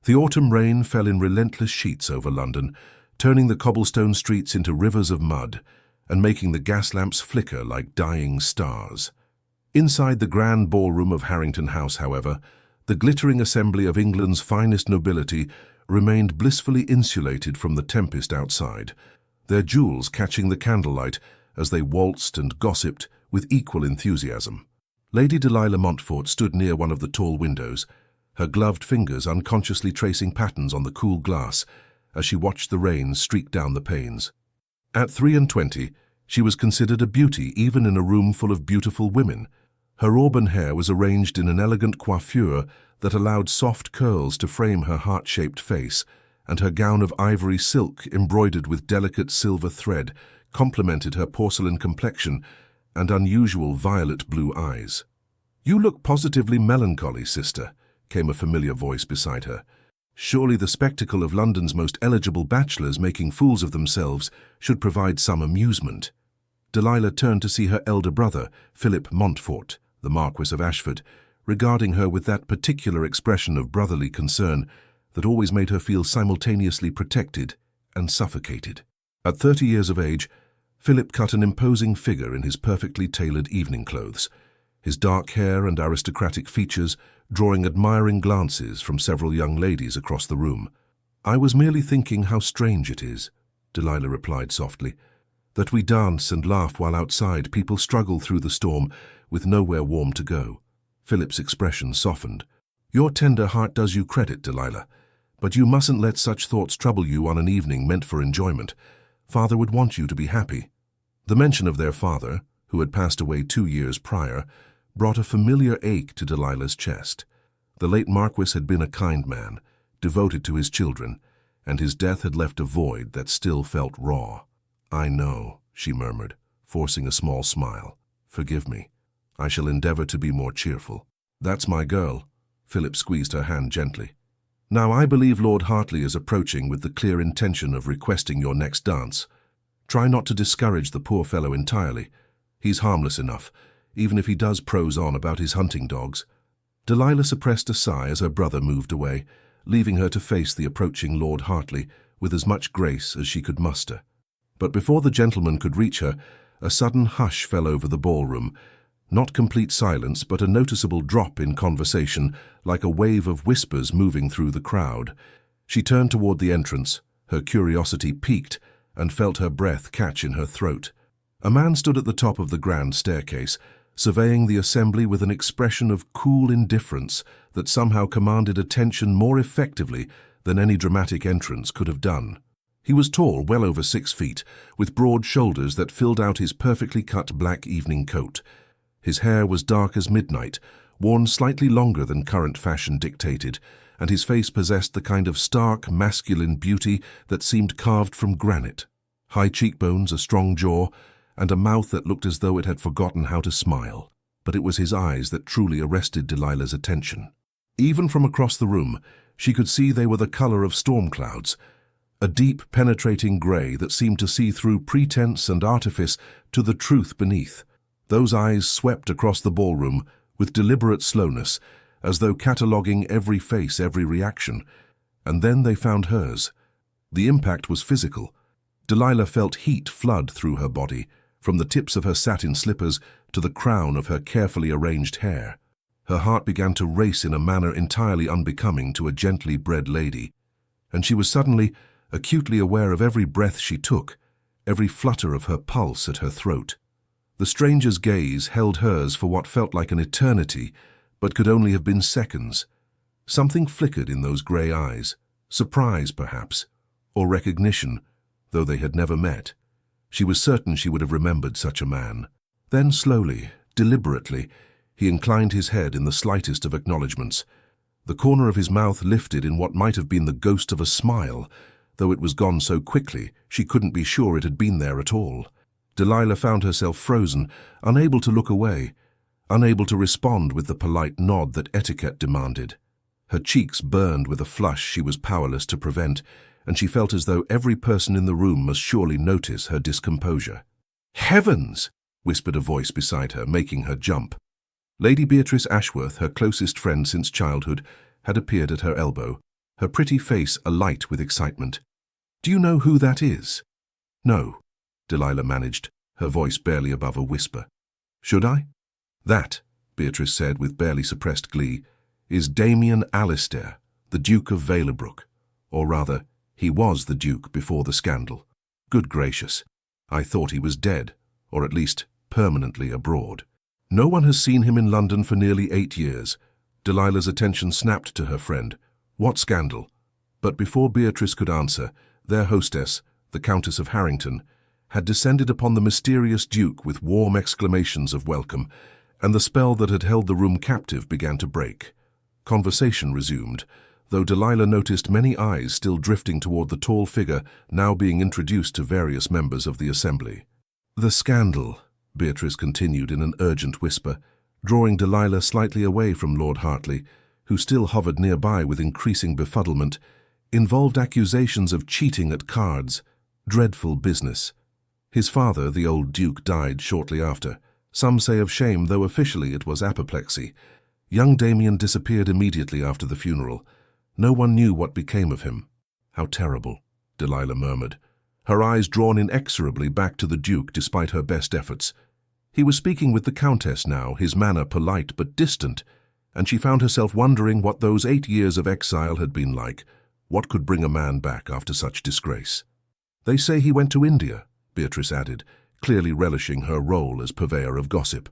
The autumn rain fell in relentless sheets over London, turning the cobblestone streets into rivers of mud and making the gas lamps flicker like dying stars. Inside the grand ballroom of Harrington House, however, the glittering assembly of England's finest nobility remained blissfully insulated from the tempest outside, their jewels catching the candlelight as they waltzed and gossiped with equal enthusiasm. Lady Delilah Montfort stood near one of the tall windows, her gloved fingers unconsciously tracing patterns on the cool glass as she watched the rain streak down the panes. At 23, she was considered a beauty even in a room full of beautiful women. Her auburn hair was arranged in an elegant coiffure that allowed soft curls to frame her heart-shaped face, and her gown of ivory silk embroidered with delicate silver thread complemented her porcelain complexion and unusual violet-blue eyes. "You look positively melancholy, sister," came a familiar voice beside her. "Surely the spectacle of London's most eligible bachelors making fools of themselves should provide some amusement." Delilah turned to see her elder brother, Philip Montfort, the Marquis of Ashford, regarding her with that particular expression of brotherly concern that always made her feel simultaneously protected and suffocated. At 30 years of age, Philip cut an imposing figure in his perfectly tailored evening clothes, his dark hair and aristocratic features drawing admiring glances from several young ladies across the room. "I was merely thinking how strange it is," Delilah replied softly, "that we dance and laugh while outside people struggle through the storm with nowhere warm to go." Philip's expression softened. "Your tender heart does you credit, Delilah, but you mustn't let such thoughts trouble you on an evening meant for enjoyment. Father would want you to be happy." The mention of their father, who had passed away 2 years prior, brought a familiar ache to Delilah's chest. The late Marquis had been a kind man, devoted to his children, and his death had left a void that still felt raw. "I know," she murmured, forcing a small smile. "Forgive me. I shall endeavor to be more cheerful." "That's my girl." Philip squeezed her hand gently. "Now I believe Lord Hartley is approaching with the clear intention of requesting your next dance. Try not to discourage the poor fellow entirely. He's harmless enough, even if he does prose on about his hunting dogs." Delilah suppressed a sigh as her brother moved away, leaving her to face the approaching Lord Hartley with as much grace as she could muster. But before the gentleman could reach her, a sudden hush fell over the ballroom. Not complete silence, but a noticeable drop in conversation, like a wave of whispers moving through the crowd. She turned toward the entrance, her curiosity piqued, and felt her breath catch in her throat. A man stood at the top of the grand staircase, surveying the assembly with an expression of cool indifference that somehow commanded attention more effectively than any dramatic entrance could have done. He was tall, well over 6 feet, with broad shoulders that filled out his perfectly cut black evening coat. His hair was dark as midnight, worn slightly longer than current fashion dictated, and his face possessed the kind of stark, masculine beauty that seemed carved from granite. High cheekbones, a strong jaw, and a mouth that looked as though it had forgotten how to smile. But it was his eyes that truly arrested Delilah's attention. Even from across the room, she could see they were the color of storm clouds, a deep, penetrating gray that seemed to see through pretense and artifice to the truth beneath. Those eyes swept across the ballroom with deliberate slowness, as though cataloguing every face, every reaction, and then they found hers. The impact was physical. Delilah felt heat flood through her body, from the tips of her satin slippers to the crown of her carefully arranged hair. Her heart began to race in a manner entirely unbecoming to a gently bred lady, and she was suddenly acutely aware of every breath she took, every flutter of her pulse at her throat. The stranger's gaze held hers for what felt like an eternity, but could only have been seconds. Something flickered in those grey eyes, surprise perhaps, or recognition, though they had never met. She was certain she would have remembered such a man. Then slowly, deliberately, he inclined his head in the slightest of acknowledgments. The corner of his mouth lifted in what might have been the ghost of a smile, though it was gone so quickly she couldn't be sure it had been there at all. Delilah found herself frozen, unable to look away, unable to respond with the polite nod that etiquette demanded. Her cheeks burned with a flush she was powerless to prevent, and she felt as though every person in the room must surely notice her discomposure. "Heavens!" whispered a voice beside her, making her jump. Lady Beatrice Ashworth, her closest friend since childhood, had appeared at her elbow, her pretty face alight with excitement. "Do you know who that is?" "No," Delilah managed, her voice barely above a whisper. "Should I?" "That," Beatrice said with barely suppressed glee, "is Damien Alistair, the Duke of Valebrook. Or rather, he was the Duke before the scandal. Good gracious, I thought he was dead, or at least permanently abroad. No one has seen him in London for nearly 8 years." Delilah's attention snapped to her friend. "What scandal?" But before Beatrice could answer, their hostess, the Countess of Harrington, had descended upon the mysterious Duke with warm exclamations of welcome, and the spell that had held the room captive began to break. Conversation resumed, though Delilah noticed many eyes still drifting toward the tall figure now being introduced to various members of the assembly. "The scandal," Beatrice continued in an urgent whisper, drawing Delilah slightly away from Lord Hartley, who still hovered nearby with increasing befuddlement, "involved accusations of cheating at cards. Dreadful business. His father, the old Duke, died shortly after. Some say of shame, though officially it was apoplexy. Young Damien disappeared immediately after the funeral. No one knew what became of him." "How terrible," Delilah murmured, her eyes drawn inexorably back to the Duke despite her best efforts. He was speaking with the Countess now, his manner polite but distant, and she found herself wondering what those 8 years of exile had been like. What could bring a man back after such disgrace? "They say he went to India," Beatrice added, clearly relishing her role as purveyor of gossip.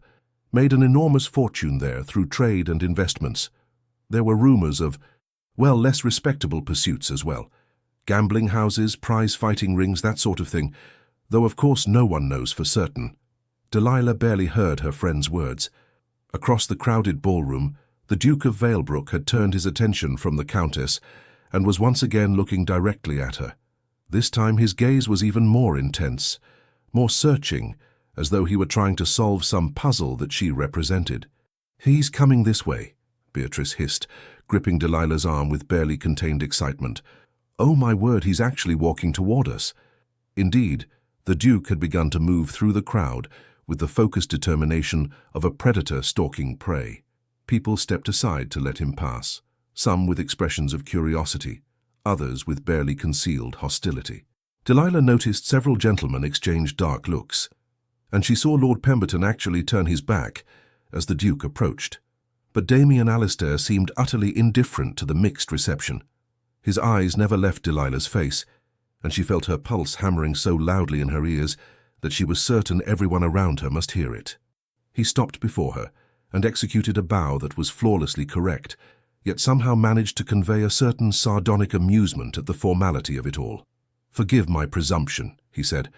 "Made an enormous fortune there through trade and investments. There were rumors of, well, less respectable pursuits as well. Gambling houses, prize-fighting rings, that sort of thing, though of course no one knows for certain." Delilah barely heard her friend's words. Across the crowded ballroom, the Duke of Valebrook had turned his attention from the Countess and was once again looking directly at her. This time his gaze was even more intense, more searching, as though he were trying to solve some puzzle that she represented. "He's coming this way," Beatrice hissed, gripping Delilah's arm with barely contained excitement. "Oh my word, he's actually walking toward us." Indeed, the Duke had begun to move through the crowd with the focused determination of a predator stalking prey. People stepped aside to let him pass, some with expressions of curiosity, others with barely concealed hostility. Delilah noticed several gentlemen exchange dark looks, and she saw Lord Pemberton actually turn his back as the Duke approached. But Damien Alistair seemed utterly indifferent to the mixed reception. His eyes never left Delilah's face, and she felt her pulse hammering so loudly in her ears that she was certain everyone around her must hear it. He stopped before her and executed a bow that was flawlessly correct, yet somehow managed to convey a certain sardonic amusement at the formality of it all. "Forgive my presumption," he said,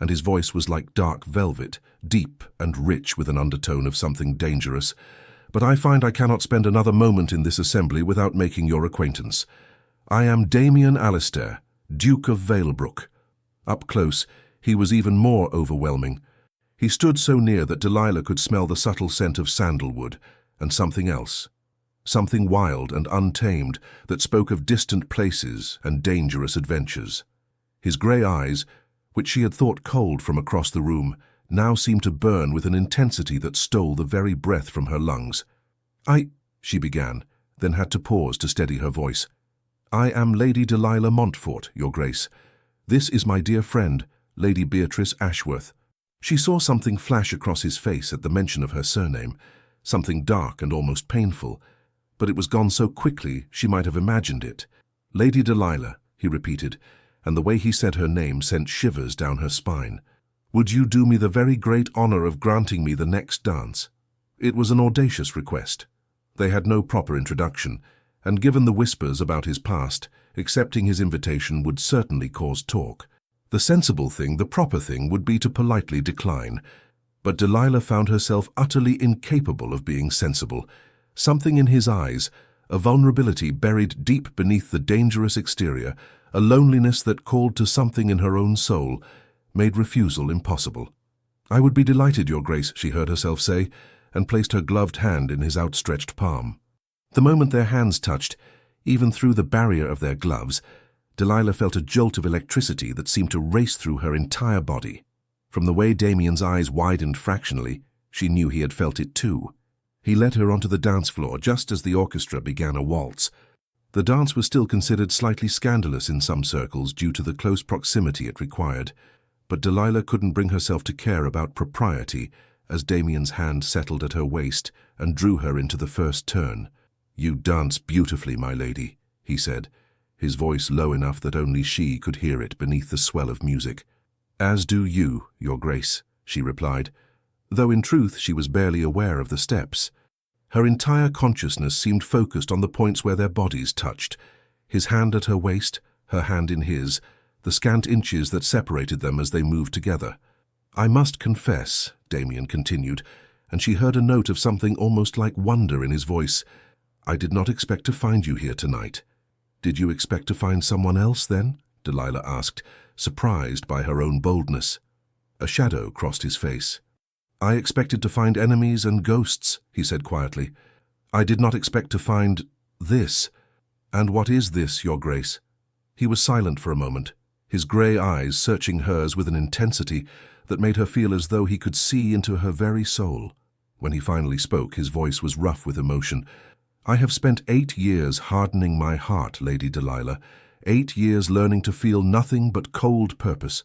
and his voice was like dark velvet, deep and rich with an undertone of something dangerous. "But I find I cannot spend another moment in this assembly without making your acquaintance. I am Damien Alistair, Duke of Valebrook." Up close, he was even more overwhelming. He stood so near that Delilah could smell the subtle scent of sandalwood and something else. Something wild and untamed that spoke of distant places and dangerous adventures. His grey eyes, which she had thought cold from across the room, now seemed to burn with an intensity that stole the very breath from her lungs. She began, then had to pause to steady her voice. "I am Lady Delilah Montfort, Your Grace. This is my dear friend, Lady Beatrice Ashworth." She saw something flash across his face at the mention of her surname, something dark and almost painful, but it was gone so quickly she might have imagined it. "Lady Delilah," he repeated, and the way he said her name sent shivers down her spine. "Would you do me the very great honor of granting me the next dance?" It was an audacious request. They had no proper introduction, and given the whispers about his past, accepting his invitation would certainly cause talk. The sensible thing, the proper thing, would be to politely decline. But Delilah found herself utterly incapable of being sensible. Something in his eyes, a vulnerability buried deep beneath the dangerous exterior, a loneliness that called to something in her own soul, made refusal impossible. "I would be delighted, Your Grace," she heard herself say, and placed her gloved hand in his outstretched palm. The moment their hands touched, even through the barrier of their gloves, Delilah felt a jolt of electricity that seemed to race through her entire body. From the way Damien's eyes widened fractionally, she knew he had felt it too. He led her onto the dance floor just as the orchestra began a waltz. The dance was still considered slightly scandalous in some circles due to the close proximity it required, but Delilah couldn't bring herself to care about propriety as Damien's hand settled at her waist and drew her into the first turn. "You dance beautifully, my lady," he said, his voice low enough that only she could hear it beneath the swell of music. "As do you, your grace," she replied, though in truth she was barely aware of the steps. Her entire consciousness seemed focused on the points where their bodies touched, his hand at her waist, her hand in his, the scant inches that separated them as they moved together. "I must confess," Damien continued, and she heard a note of something almost like wonder in his voice, "I did not expect to find you here tonight." "Did you expect to find someone else, then?" Delilah asked, surprised by her own boldness. A shadow crossed his face. "I expected to find enemies and ghosts," he said quietly. "I did not expect to find this." "And what is this, your grace?" He was silent for a moment, his grey eyes searching hers with an intensity that made her feel as though he could see into her very soul. When he finally spoke, his voice was rough with emotion. "I have spent 8 years hardening my heart, Lady Delilah, 8 years learning to feel nothing but cold purpose.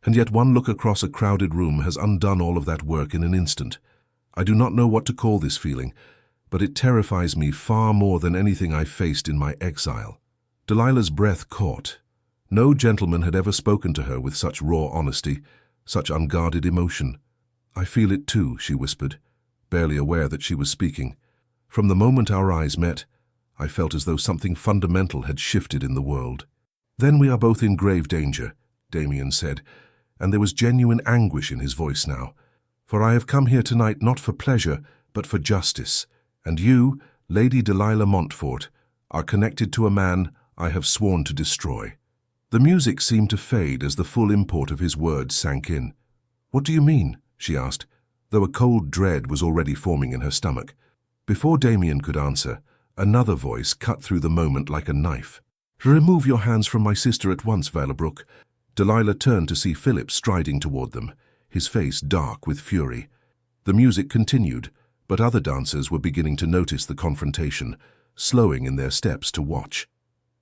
And yet one look across a crowded room has undone all of that work in an instant. I do not know what to call this feeling, but it terrifies me far more than anything I faced in my exile." Delilah's breath caught. No gentleman had ever spoken to her with such raw honesty, such unguarded emotion. "I feel it too," she whispered, barely aware that she was speaking. "From the moment our eyes met, I felt as though something fundamental had shifted in the world." "Then we are both in grave danger," Damien said, and there was genuine anguish in his voice now. "For I have come here tonight not for pleasure, but for justice, and you, Lady Delilah Montfort, are connected to a man I have sworn to destroy." The music seemed to fade as the full import of his words sank in. "What do you mean?" she asked, though a cold dread was already forming in her stomach. Before Damien could answer, another voice cut through the moment like a knife. "Remove your hands from my sister at once, Valebrook." Delilah turned to see Philip striding toward them, his face dark with fury. The music continued, but other dancers were beginning to notice the confrontation, slowing in their steps to watch.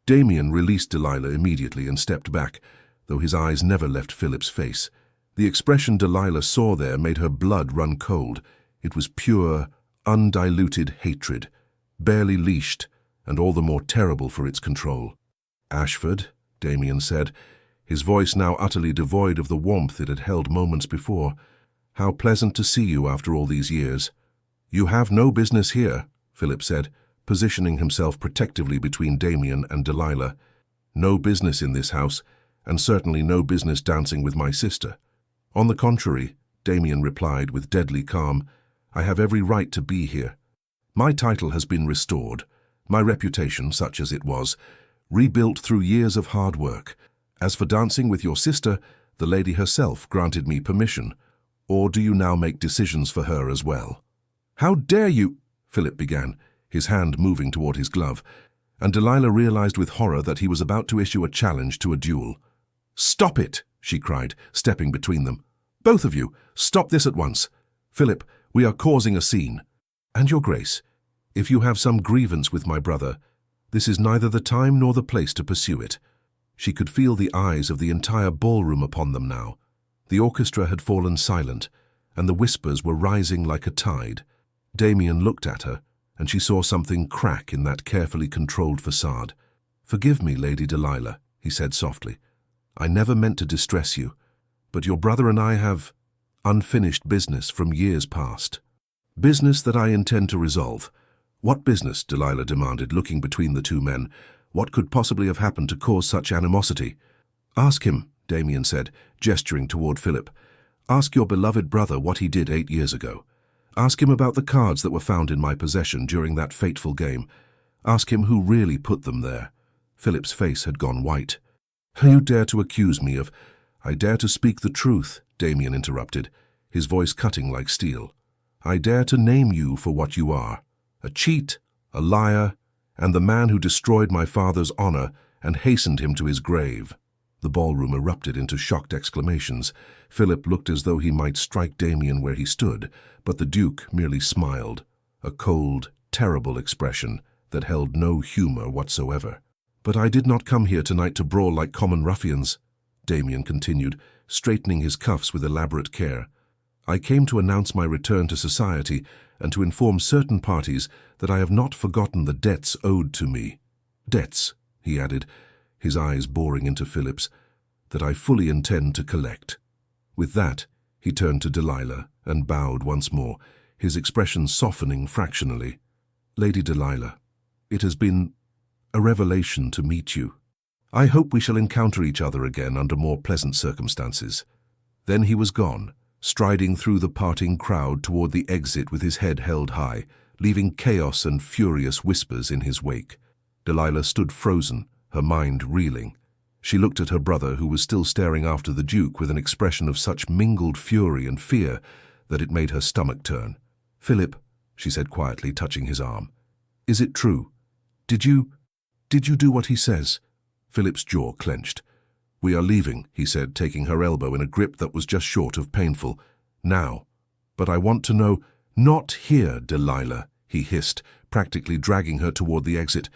Damien released Delilah immediately and stepped back, though his eyes never left Philip's face. The expression Delilah saw there made her blood run cold. It was pure, undiluted hatred, barely leashed, and all the more terrible for its control. "Ashford," Damien said, his voice now utterly devoid of the warmth it had held moments before, "how pleasant to see you after all these years." "You have no business here," Philip said, positioning himself protectively between Damien and Delilah. "No business in this house, and certainly no business dancing with my sister." "On the contrary," Damien replied with deadly calm, "I have every right to be here. My title has been restored, my reputation, such as it was, rebuilt through years of hard work. As for dancing with your sister, the lady herself granted me permission. Or do you now make decisions for her as well?" "How dare you?" Philip began, his hand moving toward his glove, and Delilah realized with horror that he was about to issue a challenge to a duel. "Stop it!" she cried, stepping between them. "Both of you, stop this at once. Philip, we are causing a scene. And your grace, if you have some grievance with my brother, this is neither the time nor the place to pursue it." She could feel the eyes of the entire ballroom upon them now. The orchestra had fallen silent, and the whispers were rising like a tide. Damien looked at her, and she saw something crack in that carefully controlled facade. "Forgive me, Lady Delilah," he said softly. "I never meant to distress you, but your brother and I have unfinished business from years past. Business that I intend to resolve." "What business?" Delilah demanded, looking between the two men. "What could possibly have happened to cause such animosity?" "Ask him," Damien said, gesturing toward Philip. "Ask your beloved brother what he did 8 years ago. Ask him about the cards that were found in my possession during that fateful game. Ask him who really put them there." Philip's face had gone white. "You dare to accuse me of—" "I dare to speak the truth," Damien interrupted, his voice cutting like steel. "I dare to name you for what you are. A cheat, a liar, and the man who destroyed my father's honor and hastened him to his grave." The ballroom erupted into shocked exclamations. Philip looked as though he might strike Damien where he stood, but the Duke merely smiled, a cold, terrible expression that held no humor whatsoever. "But I did not come here tonight to brawl like common ruffians," Damien continued, straightening his cuffs with elaborate care. "I came to announce my return to society and to inform certain parties that I have not forgotten the debts owed to me. Debts," he added, his eyes boring into Philip's, "that I fully intend to collect." With that, he turned to Delilah and bowed once more, his expression softening fractionally. "Lady Delilah, it has been a revelation to meet you. I hope we shall encounter each other again under more pleasant circumstances." Then he was gone, striding through the parting crowd toward the exit with his head held high, leaving chaos and furious whispers in his wake. Delilah stood frozen, her mind reeling. She looked at her brother, who was still staring after the Duke with an expression of such mingled fury and fear that it made her stomach turn. "Philip," she said quietly, touching his arm, "is it true? Did you do what he says?" Philip's jaw clenched. "We are leaving," he said, taking her elbow in a grip that was just short of painful. "Now. But I want to know—" "Not here, Delilah," he hissed, practically dragging her toward the exit.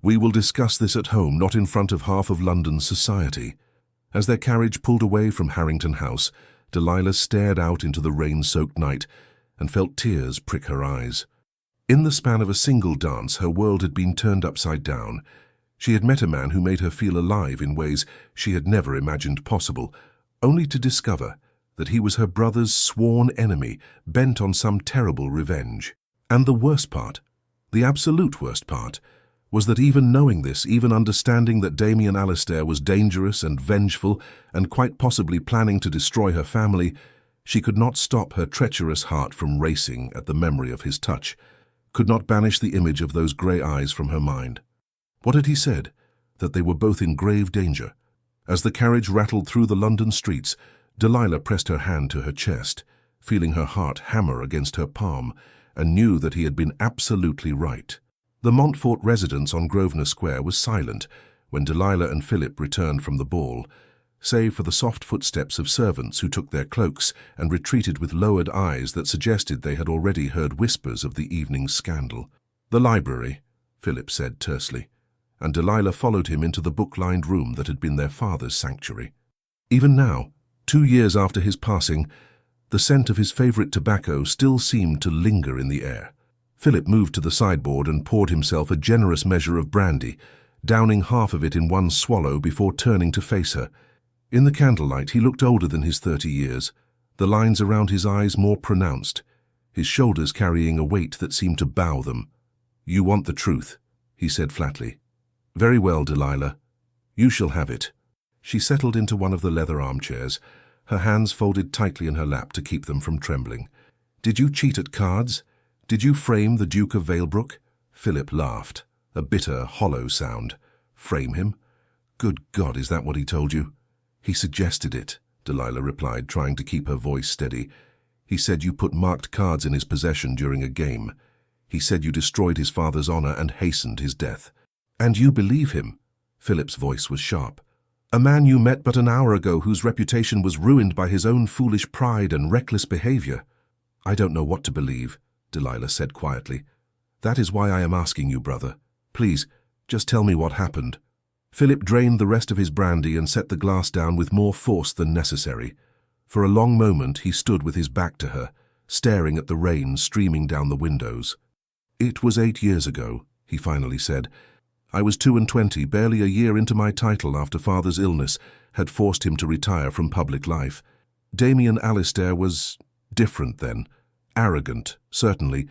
"We will discuss this at home, not in front of half of London's society." As their carriage pulled away from Harrington House, Delilah stared out into the rain-soaked night and felt tears prick her eyes. In the span of a single dance, her world had been turned upside down. She had met a man who made her feel alive in ways she had never imagined possible, only to discover that he was her brother's sworn enemy, bent on some terrible revenge. And the worst part, the absolute worst part, was that even knowing this, even understanding that Damien Alistair was dangerous and vengeful and quite possibly planning to destroy her family, she could not stop her treacherous heart from racing at the memory of his touch, could not banish the image of those grey eyes from her mind. What had he said? That they were both in grave danger. As the carriage rattled through the London streets, Delilah pressed her hand to her chest, feeling her heart hammer against her palm, and knew that he had been absolutely right. The Montfort residence on Grosvenor Square was silent when Delilah and Philip returned from the ball, save for the soft footsteps of servants who took their cloaks and retreated with lowered eyes that suggested they had already heard whispers of the evening's scandal. "The library," Philip said tersely, and Delilah followed him into the book-lined room that had been their father's sanctuary. Even now, 2 years after his passing, the scent of his favorite tobacco still seemed to linger in the air. Philip moved to the sideboard and poured himself a generous measure of brandy, downing half of it in one swallow before turning to face her. In the candlelight, he looked older than his 30 years, the lines around his eyes more pronounced, his shoulders carrying a weight that seemed to bow them. "You want the truth," he said flatly. "Very well, Delilah. You shall have it." She settled into one of the leather armchairs, her hands folded tightly in her lap to keep them from trembling. "Did you cheat at cards? Did you frame the Duke of Valebrook?" Philip laughed, a bitter, hollow sound. "Frame him? Good God, is that what he told you?" "He suggested it," Delilah replied, trying to keep her voice steady. "He said you put marked cards in his possession during a game. He said you destroyed his father's honor and hastened his death." "And you believe him?" Philip's voice was sharp. "A man you met but an hour ago whose reputation was ruined by his own foolish pride and reckless behavior." "I don't know what to believe," Delilah said quietly. "That is why I am asking you, brother. Please, just tell me what happened." Philip drained the rest of his brandy and set the glass down with more force than necessary. For a long moment he stood with his back to her, staring at the rain streaming down the windows. "It was 8 years ago," he finally said. "I was 22, barely a year into my title after father's illness had forced him to retire from public life. Damien Alistair was different then. Arrogant, certainly,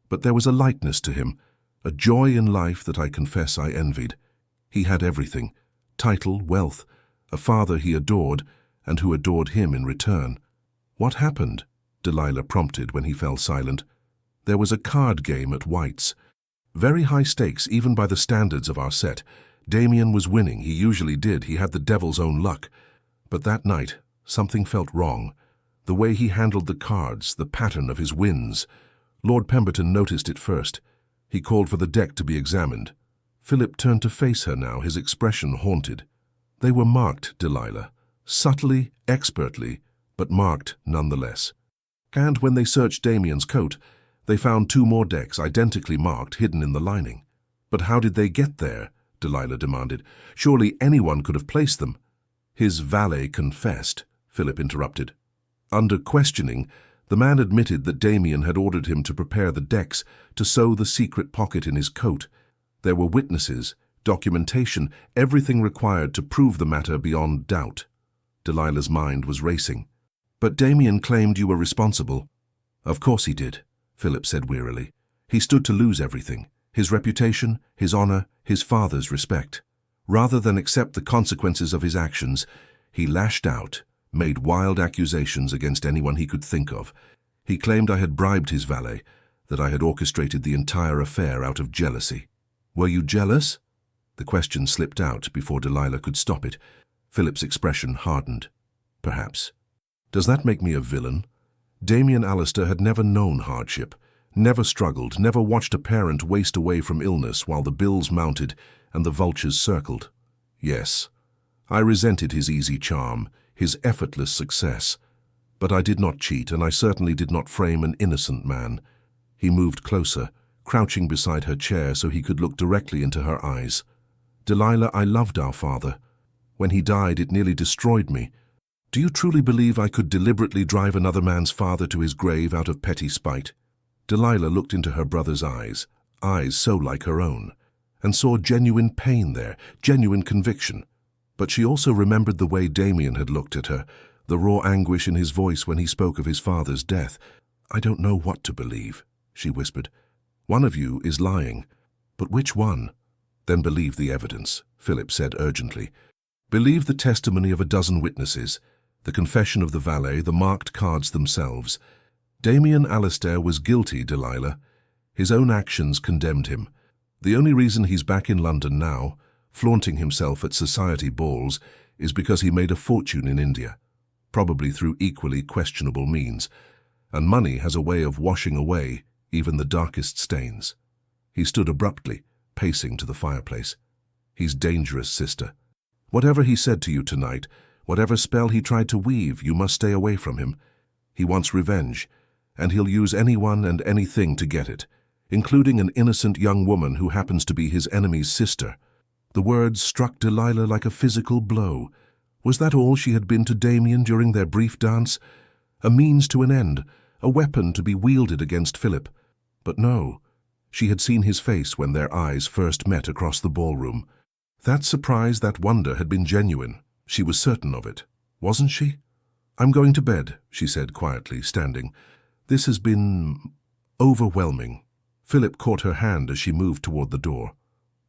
but there was a lightness to him, a joy in life that I confess I envied. He had everything: title, wealth, a father he adored, and who adored him in return." "What happened?" Delilah prompted when he fell silent. "There was a card game at White's. Very high stakes, even by the standards of our set. Damien was winning, he usually did, he had the devil's own luck. But that night, something felt wrong. The way he handled the cards, the pattern of his wins. Lord Pemberton noticed it first. He called for the deck to be examined." Philip turned to face her now, his expression haunted. "They were marked, Delilah. Subtly, expertly, but marked nonetheless. And when they searched Damien's coat, they found 2 more decks identically marked hidden in the lining. But how did they get there? Delilah demanded. Surely anyone could have placed them. His valet confessed, Philip interrupted. Under questioning, the man admitted that Damien had ordered him to prepare the decks to sew the secret pocket in his coat. There were witnesses, documentation, everything required to prove the matter beyond doubt. Delilah's mind was racing. But Damien claimed you were responsible. Of course he did, Philip said wearily. He stood to lose everything, his reputation, his honor, his father's respect. Rather than accept the consequences of his actions, he lashed out, made wild accusations against anyone he could think of. He claimed I had bribed his valet, that I had orchestrated the entire affair out of jealousy. Were you jealous? The question slipped out before Delilah could stop it. Philip's expression hardened. Perhaps. Does that make me a villain? Damien Alistair had never known hardship, never struggled, never watched a parent waste away from illness while the bills mounted and the vultures circled. Yes, I resented his easy charm, his effortless success. But I did not cheat, and I certainly did not frame an innocent man. He moved closer, crouching beside her chair so he could look directly into her eyes. Delilah, I loved our father. When he died, it nearly destroyed me. Do you truly believe I could deliberately drive another man's father to his grave out of petty spite? Delilah looked into her brother's eyes so like her own, and saw genuine pain there, genuine conviction. But she also remembered the way Damien had looked at her, the raw anguish in his voice when he spoke of his father's death. I don't know what to believe, she whispered. One of you is lying. But which one? Then believe the evidence, Philip said urgently. Believe the testimony of a dozen witnesses, the confession of the valet, the marked cards themselves. Damien Alistair was guilty, Delilah. His own actions condemned him. The only reason he's back in London now, flaunting himself at society balls, is because he made a fortune in India, probably through equally questionable means, and money has a way of washing away even the darkest stains. He stood abruptly, pacing to the fireplace. He's dangerous, sister. Whatever he said to you tonight, whatever spell he tried to weave, you must stay away from him. He wants revenge, and he'll use anyone and anything to get it, including an innocent young woman who happens to be his enemy's sister. The words struck Delilah like a physical blow. Was that all she had been to Damien during their brief dance? A means to an end, a weapon to be wielded against Philip. But no, she had seen his face when their eyes first met across the ballroom. That surprise, that wonder had been genuine. She was certain of it, wasn't she? I'm going to bed, she said quietly, standing. This has been overwhelming. Philip caught her hand as she moved toward the door.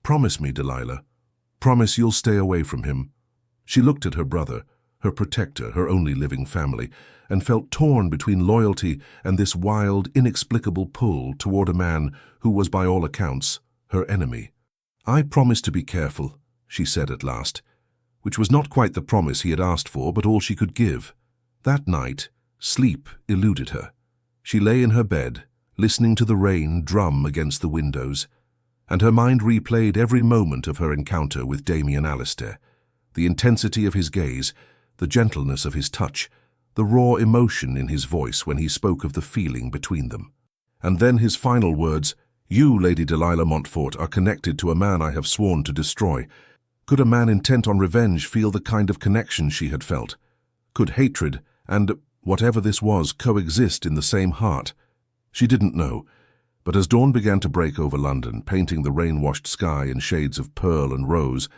Promise me, Delilah. Promise you'll stay away from him. She looked at her brother, her protector, her only living family, and felt torn between loyalty and this wild, inexplicable pull toward a man who was, by all accounts, her enemy. I promise to be careful, she said at last, which was not quite the promise he had asked for, but all she could give. That night, sleep eluded her. She lay in her bed, listening to the rain drum against the windows, and her mind replayed every moment of her encounter with Damien Alistair, the intensity of his gaze, the gentleness of his touch, the raw emotion in his voice when he spoke of the feeling between them. And then his final words, "You, Lady Delilah Montfort, are connected to a man I have sworn to destroy." Could a man intent on revenge feel the kind of connection she had felt? Could hatred and whatever this was coexist in the same heart? She didn't know, but as dawn began to break over London, painting the rain-washed sky in shades of pearl and rose,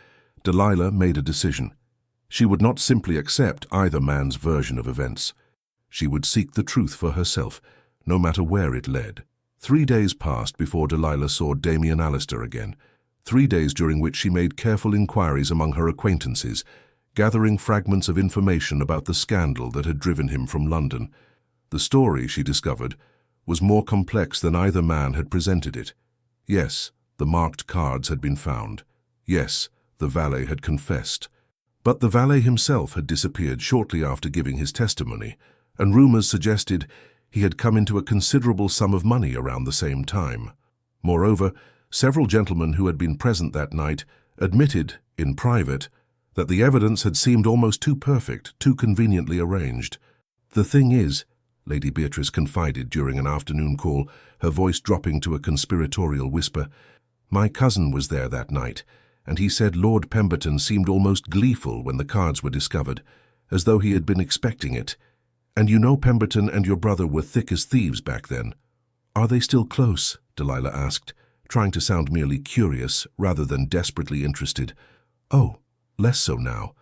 Delilah made a decision. She would not simply accept either man's version of events. She would seek the truth for herself, no matter where it led. 3 days passed before Delilah saw Damien Alistair again, 3 days during which she made careful inquiries among her acquaintances, gathering fragments of information about the scandal that had driven him from London. The story, she discovered, was more complex than either man had presented it. Yes, the marked cards had been found. Yes, the valet had confessed. But the valet himself had disappeared shortly after giving his testimony, and rumors suggested he had come into a considerable sum of money around the same time. Moreover, several gentlemen who had been present that night admitted, in private, that the evidence had seemed almost too perfect, too conveniently arranged. The thing is, Lady Beatrice confided during an afternoon call, her voice dropping to a conspiratorial whisper, My cousin was there that night, and he said Lord Pemberton seemed almost gleeful when the cards were discovered, as though he had been expecting it. And you know Pemberton and your brother were thick as thieves back then. Are they still close? Delilah asked, trying to sound merely curious rather than desperately interested. Oh, less so now.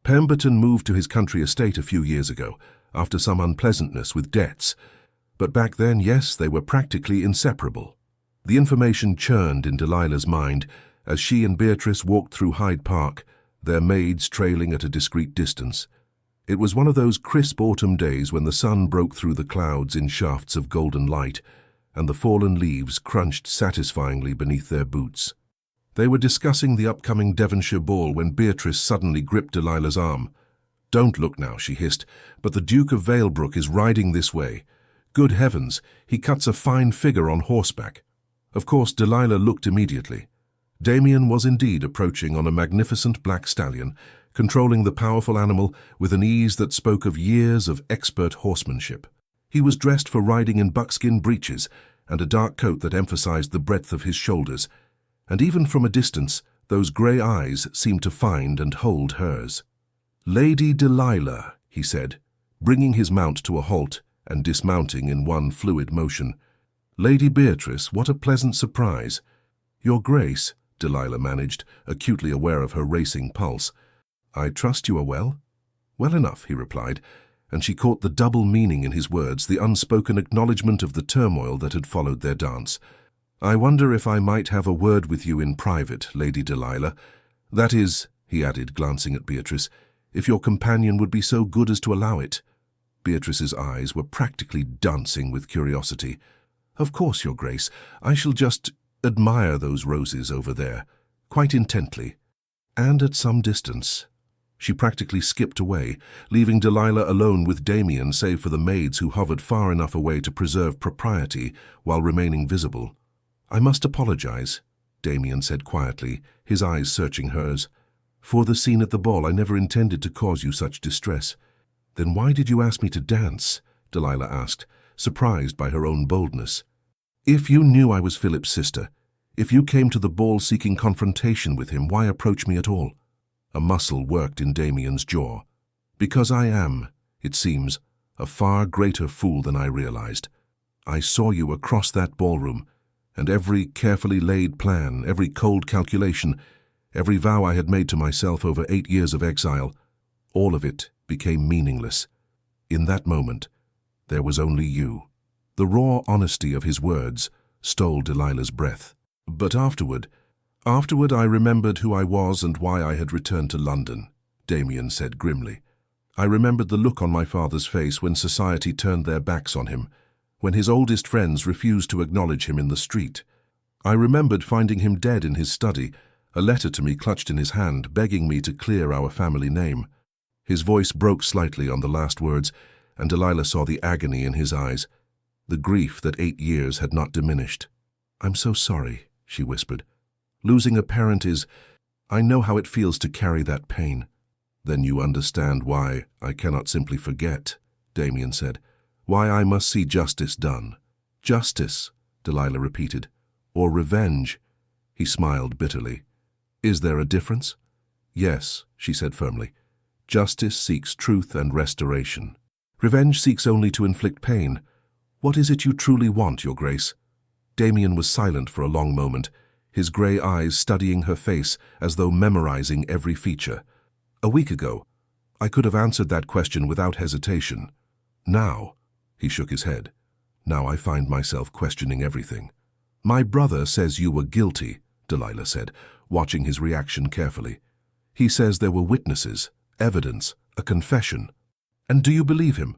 Pemberton moved to his country estate a few years ago, after some unpleasantness with debts. But back then, yes, they were practically inseparable. The information churned in Delilah's mind as she and Beatrice walked through Hyde Park, their maids trailing at a discreet distance. It was one of those crisp autumn days when the sun broke through the clouds in shafts of golden light, and the fallen leaves crunched satisfyingly beneath their boots. They were discussing the upcoming Devonshire ball when Beatrice suddenly gripped Delilah's arm. "Don't look now," she hissed, "but the Duke of Valebrook is riding this way. Good heavens, he cuts a fine figure on horseback." Of course, Delilah looked immediately. Damien was indeed approaching on a magnificent black stallion, controlling the powerful animal with an ease that spoke of years of expert horsemanship. He was dressed for riding in buckskin breeches and a dark coat that emphasized the breadth of his shoulders, and even from a distance, those grey eyes seemed to find and hold hers. "Lady Delilah," he said, bringing his mount to a halt and dismounting in one fluid motion. "Lady Beatrice, what a pleasant surprise." "Your Grace," Delilah managed, acutely aware of her racing pulse. "I trust you are well?" "Well enough," he replied, and she caught the double meaning in his words, the unspoken acknowledgement of the turmoil that had followed their dance. "I wonder if I might have a word with you in private, Lady Delilah. That is," he added, glancing at Beatrice, "if your companion would be so good as to allow it." Beatrice's eyes were practically dancing with curiosity. "Of course, Your Grace. I shall just admire those roses over there, quite intently, and at some distance." She practically skipped away, leaving Delilah alone with Damien save for the maids who hovered far enough away to preserve propriety while remaining visible. "I must apologize," Damien said quietly, his eyes searching hers. "For the scene at the ball, I never intended to cause you such distress." "Then why did you ask me to dance?" Delilah asked, surprised by her own boldness. "If you knew I was Philip's sister, if you came to the ball seeking confrontation with him, why approach me at all?" A muscle worked in Damien's jaw. "Because I am, it seems, a far greater fool than I realized. I saw you across that ballroom, and every carefully laid plan, every cold calculation, every vow I had made to myself over 8 years of exile, all of it became meaningless. In that moment, there was only you." The raw honesty of his words stole Delilah's breath. "But afterward I remembered who I was and why I had returned to London," Damien said grimly. "I remembered the look on my father's face when society turned their backs on him, when his oldest friends refused to acknowledge him in the street. I remembered finding him dead in his study, a letter to me clutched in his hand, begging me to clear our family name." His voice broke slightly on the last words, and Delilah saw the agony in his eyes, the grief that 8 years had not diminished. "I'm so sorry," she whispered. "Losing a parent is... I know how it feels to carry that pain." "Then you understand why I cannot simply forget," Damien said. "Why I must see justice done." "Justice," Delilah repeated. "Or revenge?" He smiled bitterly. "Is there a difference?" "Yes," she said firmly. "Justice seeks truth and restoration. Revenge seeks only to inflict pain. What is it you truly want, Your Grace?" Damien was silent for a long moment, his grey eyes studying her face as though memorizing every feature. "A week ago, I could have answered that question without hesitation. Now," he shook his head, "now I find myself questioning everything." "My brother says you were guilty," Delilah said, watching his reaction carefully. "He says there were witnesses, evidence, a confession." "And do you believe him?"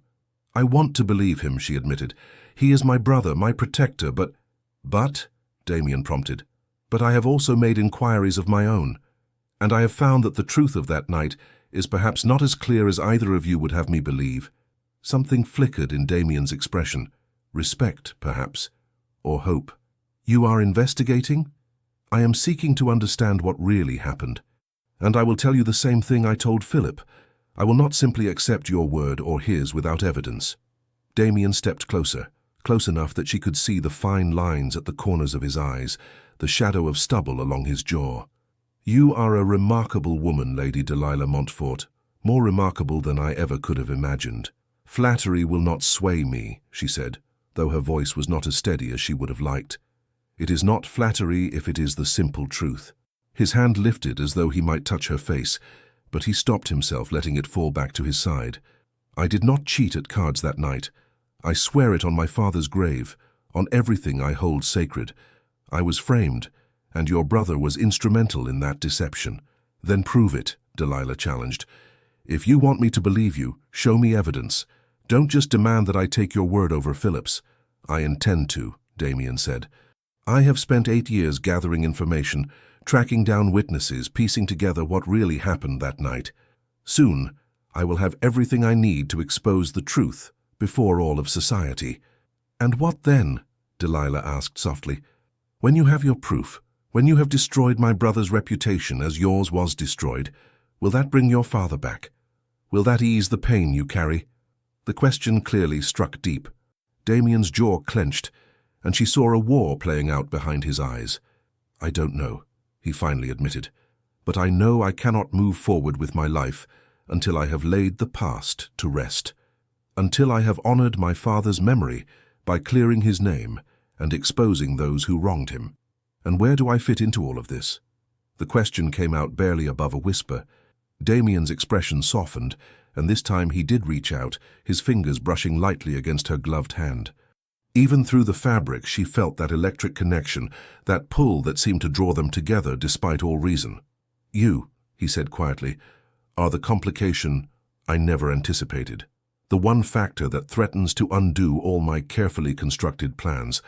"I want to believe him," she admitted. "He is my brother, my protector, but—" "But?" Damien prompted. "But I have also made inquiries of my own, and I have found that the truth of that night is perhaps not as clear as either of you would have me believe." Something flickered in Damien's expression. Respect, perhaps, or hope. "You are investigating?" "I am seeking to understand what really happened. And I will tell you the same thing I told Philip. I will not simply accept your word or his without evidence." Damien stepped closer, close enough that she could see the fine lines at the corners of his eyes, the shadow of stubble along his jaw. "You are a remarkable woman, Lady Delilah Montfort, more remarkable than I ever could have imagined. Flattery will not sway me," she said, though her voice was not as steady as she would have liked. "It is not flattery if it is the simple truth." His hand lifted as though he might touch her face, but he stopped himself, letting it fall back to his side. "I did not cheat at cards that night. I swear it on my father's grave, on everything I hold sacred. I was framed, and your brother was instrumental in that deception." "Then prove it," Delilah challenged. "If you want me to believe you, show me evidence. Don't just demand that I take your word over Philip's." "I intend to," Damien said. "I have spent 8 years gathering information, tracking down witnesses, piecing together what really happened that night. Soon, I will have everything I need to expose the truth before all of society." "And what then?" Delilah asked softly. "When you have your proof, when you have destroyed my brother's reputation as yours was destroyed, will that bring your father back? Will that ease the pain you carry?" The question clearly struck deep. Damien's jaw clenched, and she saw a war playing out behind his eyes. "I don't know," he finally admitted, "but I know I cannot move forward with my life until I have laid the past to rest, until I have honored my father's memory by clearing his name and exposing those who wronged him. And where do I fit into all of this?" The question came out barely above a whisper. Damien's expression softened, and this time he did reach out, his fingers brushing lightly against her gloved hand. Even through the fabric, she felt that electric connection, that pull that seemed to draw them together despite all reason. "You," he said quietly, "are the complication I never anticipated. The one factor that threatens to undo all my carefully constructed plans.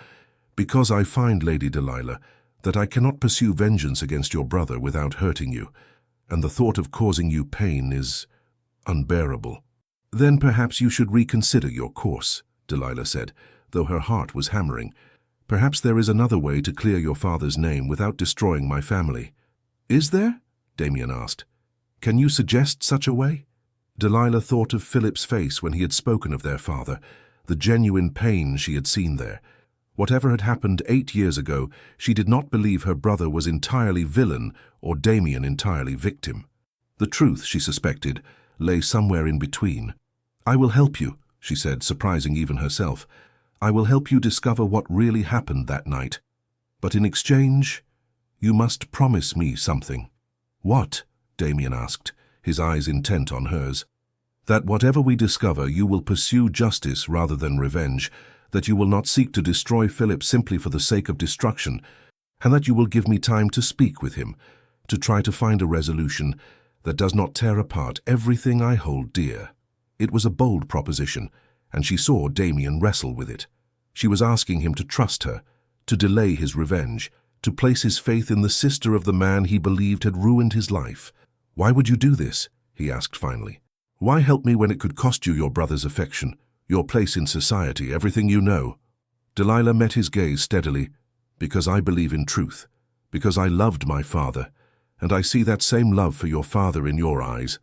Because I find, Lady Delilah, that I cannot pursue vengeance against your brother without hurting you, and the thought of causing you pain is unbearable." "Then perhaps you should reconsider your course," Delilah said, though her heart was hammering. "Perhaps there is another way to clear your father's name without destroying my family." "Is there?" Damien asked. "Can you suggest such a way?" Delilah thought of Philip's face when he had spoken of their father, the genuine pain she had seen there. Whatever had happened 8 years ago, she did not believe her brother was entirely villain or Damien entirely victim. The truth, she suspected, lay somewhere in between. "I will help you," she said, surprising even herself. "I will help you discover what really happened that night. But in exchange, you must promise me something." "What?" Damien asked, his eyes intent on hers. "That whatever we discover, you will pursue justice rather than revenge, that you will not seek to destroy Philip simply for the sake of destruction, and that you will give me time to speak with him, to try to find a resolution that does not tear apart everything I hold dear." It was a bold proposition, and she saw Damien wrestle with it. She was asking him to trust her, to delay his revenge, to place his faith in the sister of the man he believed had ruined his life. "Why would you do this?" he asked finally. "Why help me when it could cost you your brother's affection, your place in society, everything you know?" Delilah met his gaze steadily. "Because I believe in truth, because I loved my father, and I see that same love for your father in your eyes,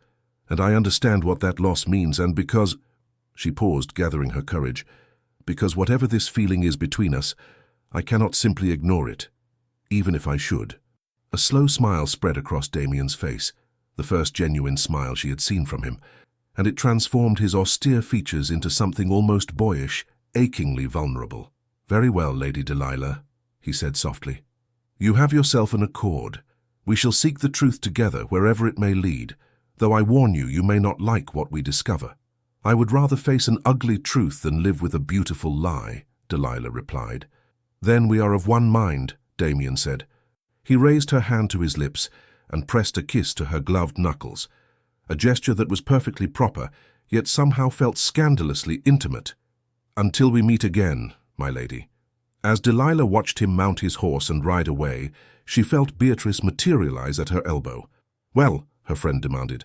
and I understand what that loss means, and because—" She paused, gathering her courage. "Because whatever this feeling is between us, I cannot simply ignore it, even if I should." A slow smile spread across Damien's face, the first genuine smile she had seen from him, and it transformed his austere features into something almost boyish, achingly vulnerable. "Very well, Lady Delilah," he said softly. "You have yourself an accord. We shall seek the truth together wherever it may lead, though I warn you, you may not like what we discover." "I would rather face an ugly truth than live with a beautiful lie," Delilah replied. "Then we are of one mind," Damien said. He raised her hand to his lips and pressed a kiss to her gloved knuckles, a gesture that was perfectly proper, yet somehow felt scandalously intimate. "Until we meet again, my lady." As Delilah watched him mount his horse and ride away, she felt Beatrice materialize at her elbow. "Well," her friend demanded,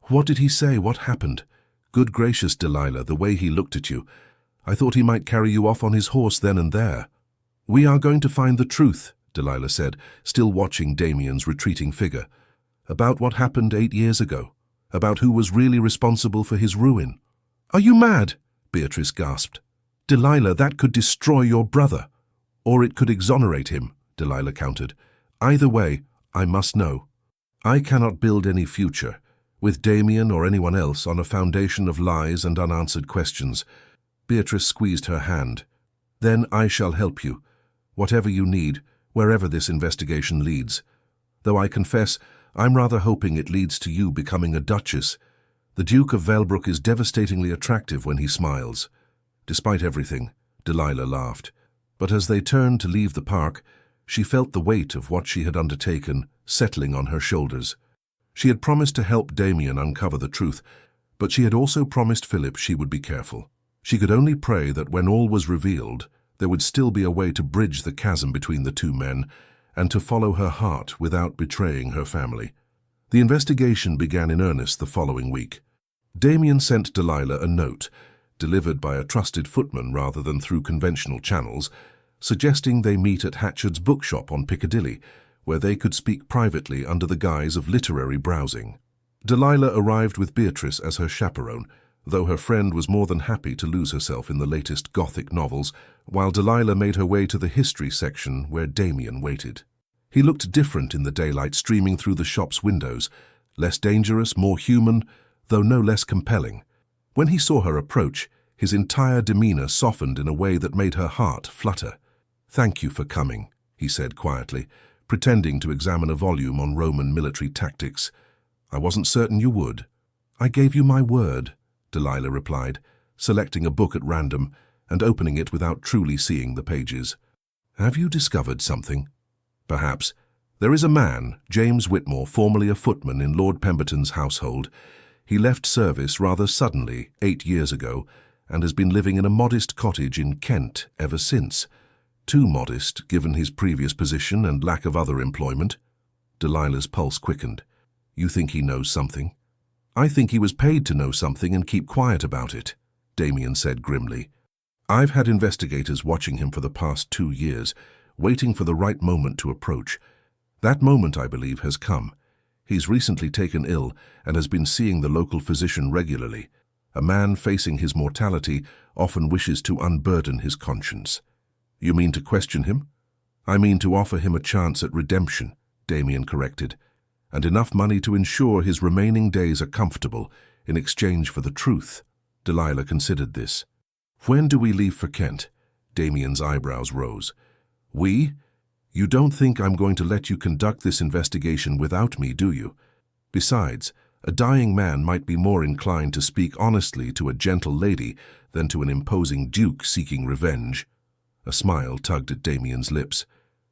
"what did he say? What happened?" "Good gracious, Delilah, the way he looked at you. I thought he might carry you off on his horse then and there." "We are going to find the truth," Delilah said, still watching Damien's retreating figure. "About what happened 8 years ago. About who was really responsible for his ruin." "Are you mad?" Beatrice gasped. "Delilah, that could destroy your brother. Or it could exonerate him," Delilah countered. "Either way, I must know. I cannot build any future, with Damien or anyone else, on a foundation of lies and unanswered questions." Beatrice squeezed her hand. "Then I shall help you, whatever you need, wherever this investigation leads. Though I confess, I'm rather hoping it leads to you becoming a duchess. The Duke of Valebrook is devastatingly attractive when he smiles." Despite everything, Delilah laughed. But as they turned to leave the park, she felt the weight of what she had undertaken settling on her shoulders. She had promised to help Damien uncover the truth, but she had also promised Philip she would be careful. She could only pray that when all was revealed, there would still be a way to bridge the chasm between the two men and to follow her heart without betraying her family. The investigation began in earnest the following week. Damien sent Delilah a note, delivered by a trusted footman rather than through conventional channels, suggesting they meet at Hatchard's bookshop on Piccadilly, where they could speak privately under the guise of literary browsing. Delilah arrived with Beatrice as her chaperone, though her friend was more than happy to lose herself in the latest Gothic novels, while Delilah made her way to the history section where Damien waited. He looked different in the daylight streaming through the shop's windows, less dangerous, more human, though no less compelling. When he saw her approach, his entire demeanor softened in a way that made her heart flutter. "Thank you for coming," he said quietly, pretending to examine a volume on Roman military tactics. "I wasn't certain you would." "I gave you my word," Delilah replied, selecting a book at random and opening it without truly seeing the pages. "Have you discovered something?" "Perhaps. There is a man, James Whitmore, formerly a footman in Lord Pemberton's household. He left service rather suddenly 8 years ago and has been living in a modest cottage in Kent ever since. Too modest, given his previous position and lack of other employment." Delilah's pulse quickened. "You think he knows something?" "I think he was paid to know something and keep quiet about it," Damien said grimly. "I've had investigators watching him for the past 2 years, waiting for the right moment to approach. That moment, I believe, has come. He's recently taken ill and has been seeing the local physician regularly. A man facing his mortality often wishes to unburden his conscience." "You mean to question him?" "I mean to offer him a chance at redemption," Damien corrected, "and enough money to ensure his remaining days are comfortable in exchange for the truth." Delilah considered this. "When do we leave for Kent?" Damien's eyebrows rose. "We? You don't think I'm going to let you conduct this investigation without me, do you? Besides, a dying man might be more inclined to speak honestly to a gentle lady than to an imposing duke seeking revenge." A smile tugged at Damien's lips.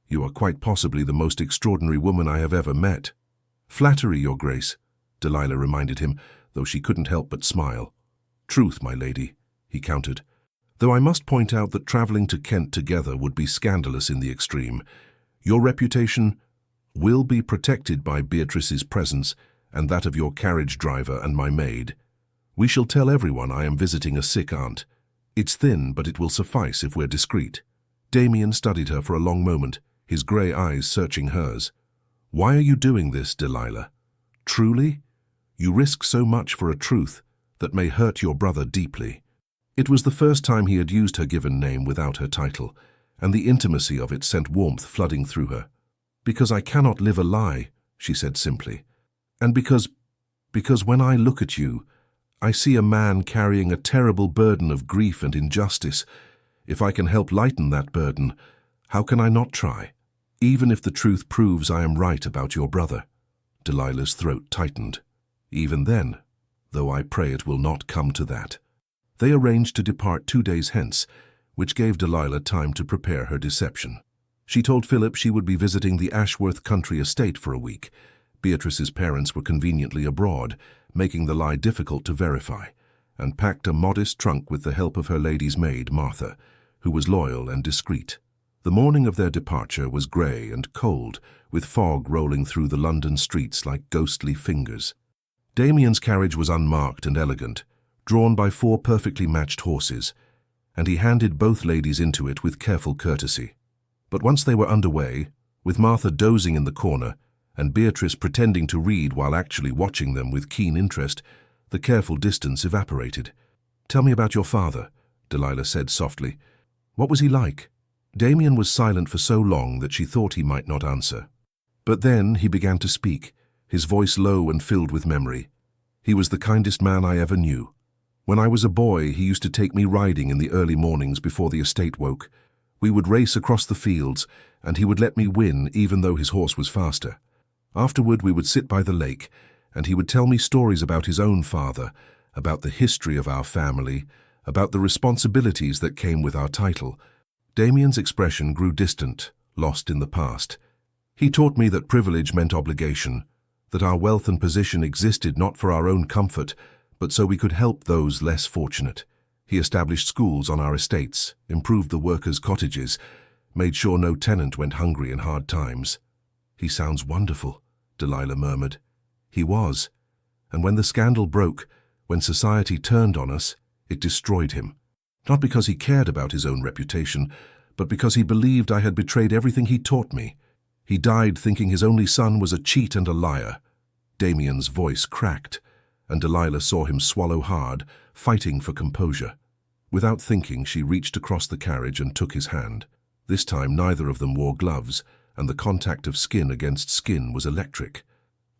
"You are quite possibly the most extraordinary woman I have ever met." "Flattery, Your Grace," Delilah reminded him, though she couldn't help but smile. "Truth, my lady," he countered. "Though I must point out that travelling to Kent together would be scandalous in the extreme. Your reputation will be protected by Beatrice's presence and that of your carriage driver and my maid. We shall tell everyone I am visiting a sick aunt. It's thin, but it will suffice if we're discreet." Damien studied her for a long moment, his grey eyes searching hers. "Why are you doing this, Delilah? Truly? You risk so much for a truth that may hurt your brother deeply." It was the first time he had used her given name without her title, and the intimacy of it sent warmth flooding through her. "Because I cannot live a lie," she said simply. "And because when I look at you, I see a man carrying a terrible burden of grief and injustice. If I can help lighten that burden, how can I not try? Even if the truth proves I am right about your brother." Delilah's throat tightened. "Even then, though I pray it will not come to that." They arranged to depart 2 days hence, which gave Delilah time to prepare her deception. She told Philip she would be visiting the Ashworth country estate for a week. Beatrice's parents were conveniently abroad, making the lie difficult to verify, and packed a modest trunk with the help of her lady's maid, Martha, who was loyal and discreet. The morning of their departure was grey and cold, with fog rolling through the London streets like ghostly fingers. Damien's carriage was unmarked and elegant, drawn by 4 perfectly matched horses, and he handed both ladies into it with careful courtesy. But once they were underway, with Martha dozing in the corner and Beatrice pretending to read while actually watching them with keen interest, the careful distance evaporated. "Tell me about your father," Delilah said softly. "What was he like?" Damien was silent for so long that she thought he might not answer. But then he began to speak, his voice low and filled with memory. He was the kindest man I ever knew. When I was a boy, he used to take me riding in the early mornings before the estate woke. We would race across the fields, and he would let me win even though his horse was faster. Afterward, we would sit by the lake, and he would tell me stories about his own father, about the history of our family, about the responsibilities that came with our title. Damien's expression grew distant, lost in the past. He taught me that privilege meant obligation, that our wealth and position existed not for our own comfort, but so we could help those less fortunate. He established schools on our estates, improved the workers' cottages, made sure no tenant went hungry in hard times. "He sounds wonderful," Delilah murmured. He was. And when the scandal broke, when society turned on us, it destroyed him. Not because he cared about his own reputation, but because he believed I had betrayed everything he taught me. He died thinking his only son was a cheat and a liar. Damien's voice cracked, and Delilah saw him swallow hard, fighting for composure. Without thinking, she reached across the carriage and took his hand. This time neither of them wore gloves, and the contact of skin against skin was electric.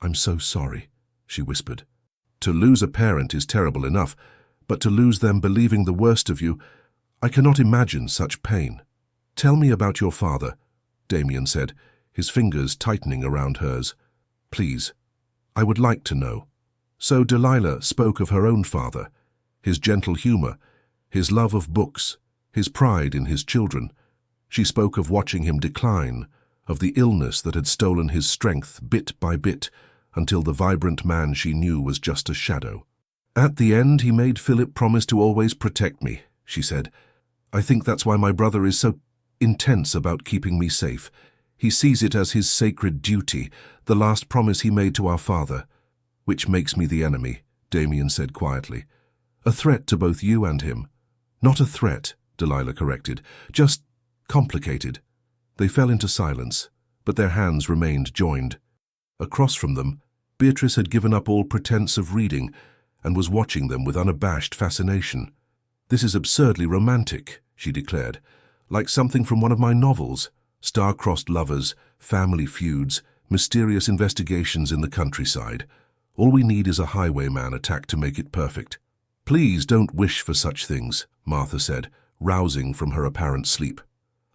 "I'm so sorry," she whispered. "To lose a parent is terrible enough, but to lose them believing the worst of you, I cannot imagine such pain." "Tell me about your father," Damien said, his fingers tightening around hers. "Please, I would like to know." So Delilah spoke of her own father, his gentle humor, his love of books, his pride in his children. She spoke of watching him decline, of the illness that had stolen his strength bit by bit, until the vibrant man she knew was just a shadow. "At the end, he made Philip promise to always protect me," she said. "I think that's why my brother is so intense about keeping me safe. He sees it as his sacred duty, the last promise he made to our father." "Which makes me the enemy," Damien said quietly. "A threat to both you and him." "Not a threat," Delilah corrected, "just complicated." They fell into silence, but their hands remained joined. Across from them, Beatrice had given up all pretense of reading and was watching them with unabashed fascination. "This is absurdly romantic," she declared, "like something from one of my novels. Star-crossed lovers, family feuds, mysterious investigations in the countryside. All we need is a highwayman attack to make it perfect." "Please don't wish for such things," Martha said, rousing from her apparent sleep.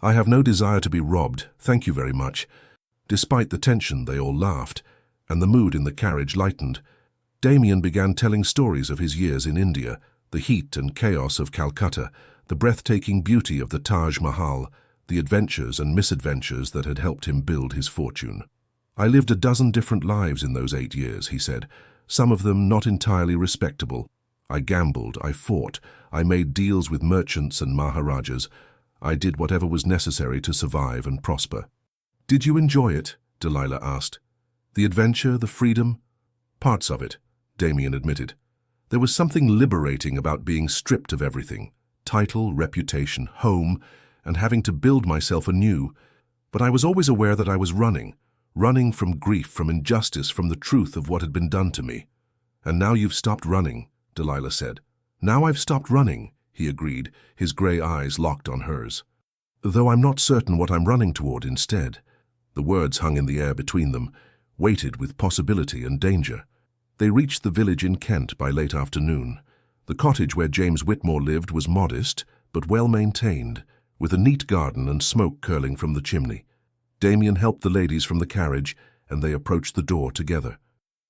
"I have no desire to be robbed, thank you very much." Despite the tension, they all laughed, and the mood in the carriage lightened. Damien began telling stories of his years in India, the heat and chaos of Calcutta, the breathtaking beauty of the Taj Mahal, the adventures and misadventures that had helped him build his fortune. "I lived a dozen different lives in those 8 years," he said, "some of them not entirely respectable. I gambled, I fought, I made deals with merchants and maharajas. I did whatever was necessary to survive and prosper." "Did you enjoy it?" Delilah asked. "The adventure, the freedom?" "Parts of it," Damien admitted. "There was something liberating about being stripped of everything, title, reputation, home, and having to build myself anew. But I was always aware that I was running from grief, from injustice, from the truth of what had been done to me." "And now you've stopped running," Delilah said. "Now I've stopped running," he agreed, his grey eyes locked on hers. "Though I'm not certain what I'm running toward instead." The words hung in the air between them, weighted with possibility and danger. They reached the village in Kent by late afternoon. The cottage where James Whitmore lived was modest, but well-maintained, with a neat garden and smoke curling from the chimney. Damien helped the ladies from the carriage, and they approached the door together.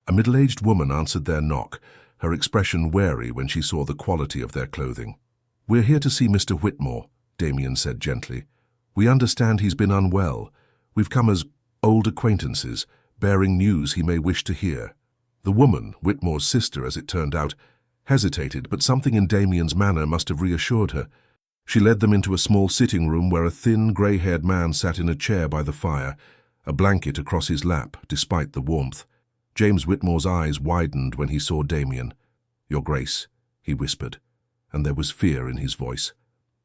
A middle-aged woman answered their knock, her expression wary when she saw the quality of their clothing. "We're here to see Mr. Whitmore," Damien said gently. "We understand he's been unwell. We've come as old acquaintances, bearing news he may wish to hear." The woman, Whitmore's sister as it turned out, hesitated, but something in Damien's manner must have reassured her. She led them into a small sitting room where a thin, grey-haired man sat in a chair by the fire, a blanket across his lap, despite the warmth. James Whitmore's eyes widened when he saw Damien. "Your Grace," he whispered, and there was fear in his voice,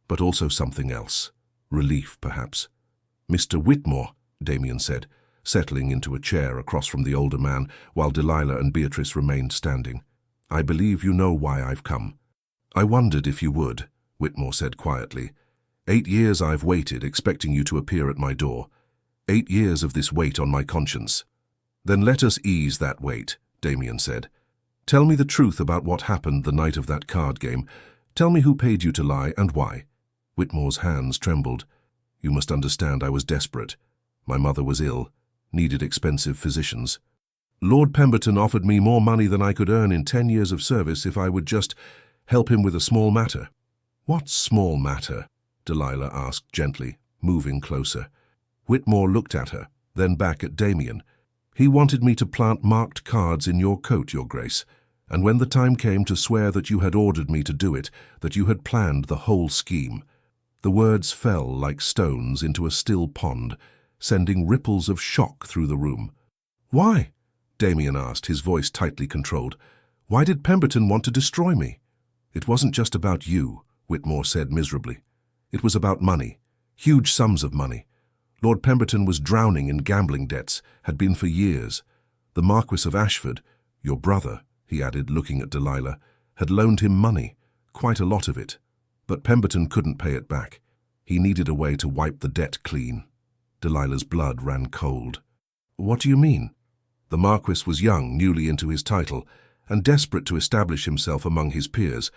but also something else, relief perhaps. "Mr. Whitmore," Damien said, settling into a chair across from the older man, while Delilah and Beatrice remained standing. "I believe you know why I've come." "I wondered if you would," Whitmore said quietly. 8 years I've waited, expecting you to appear at my door. 8 years of this weight on my conscience. Then let us ease that weight, Damien said. Tell me the truth about what happened the night of that card game. Tell me who paid you to lie and why. Whitmore's hands trembled. You must understand I was desperate. My mother was ill, needed expensive physicians. Lord Pemberton offered me more money than I could earn in 10 years of service if I would just help him with a small matter. What small matter? Delilah asked gently, moving closer. Whitmore looked at her, then back at Damien. He wanted me to plant marked cards in your coat, Your Grace, and when the time came to swear that you had ordered me to do it, that you had planned the whole scheme. The words fell like stones into a still pond, sending ripples of shock through the room. Why? Damien asked, his voice tightly controlled. Why did Pemberton want to destroy me? It wasn't just about you, Whitmore said miserably. It was about money, huge sums of money. Lord Pemberton was drowning in gambling debts, had been for years. The Marquis of Ashford, your brother, he added, looking at Delilah, had loaned him money, quite a lot of it. But Pemberton couldn't pay it back. He needed a way to wipe the debt clean. Delilah's blood ran cold. What do you mean? The Marquis was young, newly into his title, and desperate to establish himself among his peers.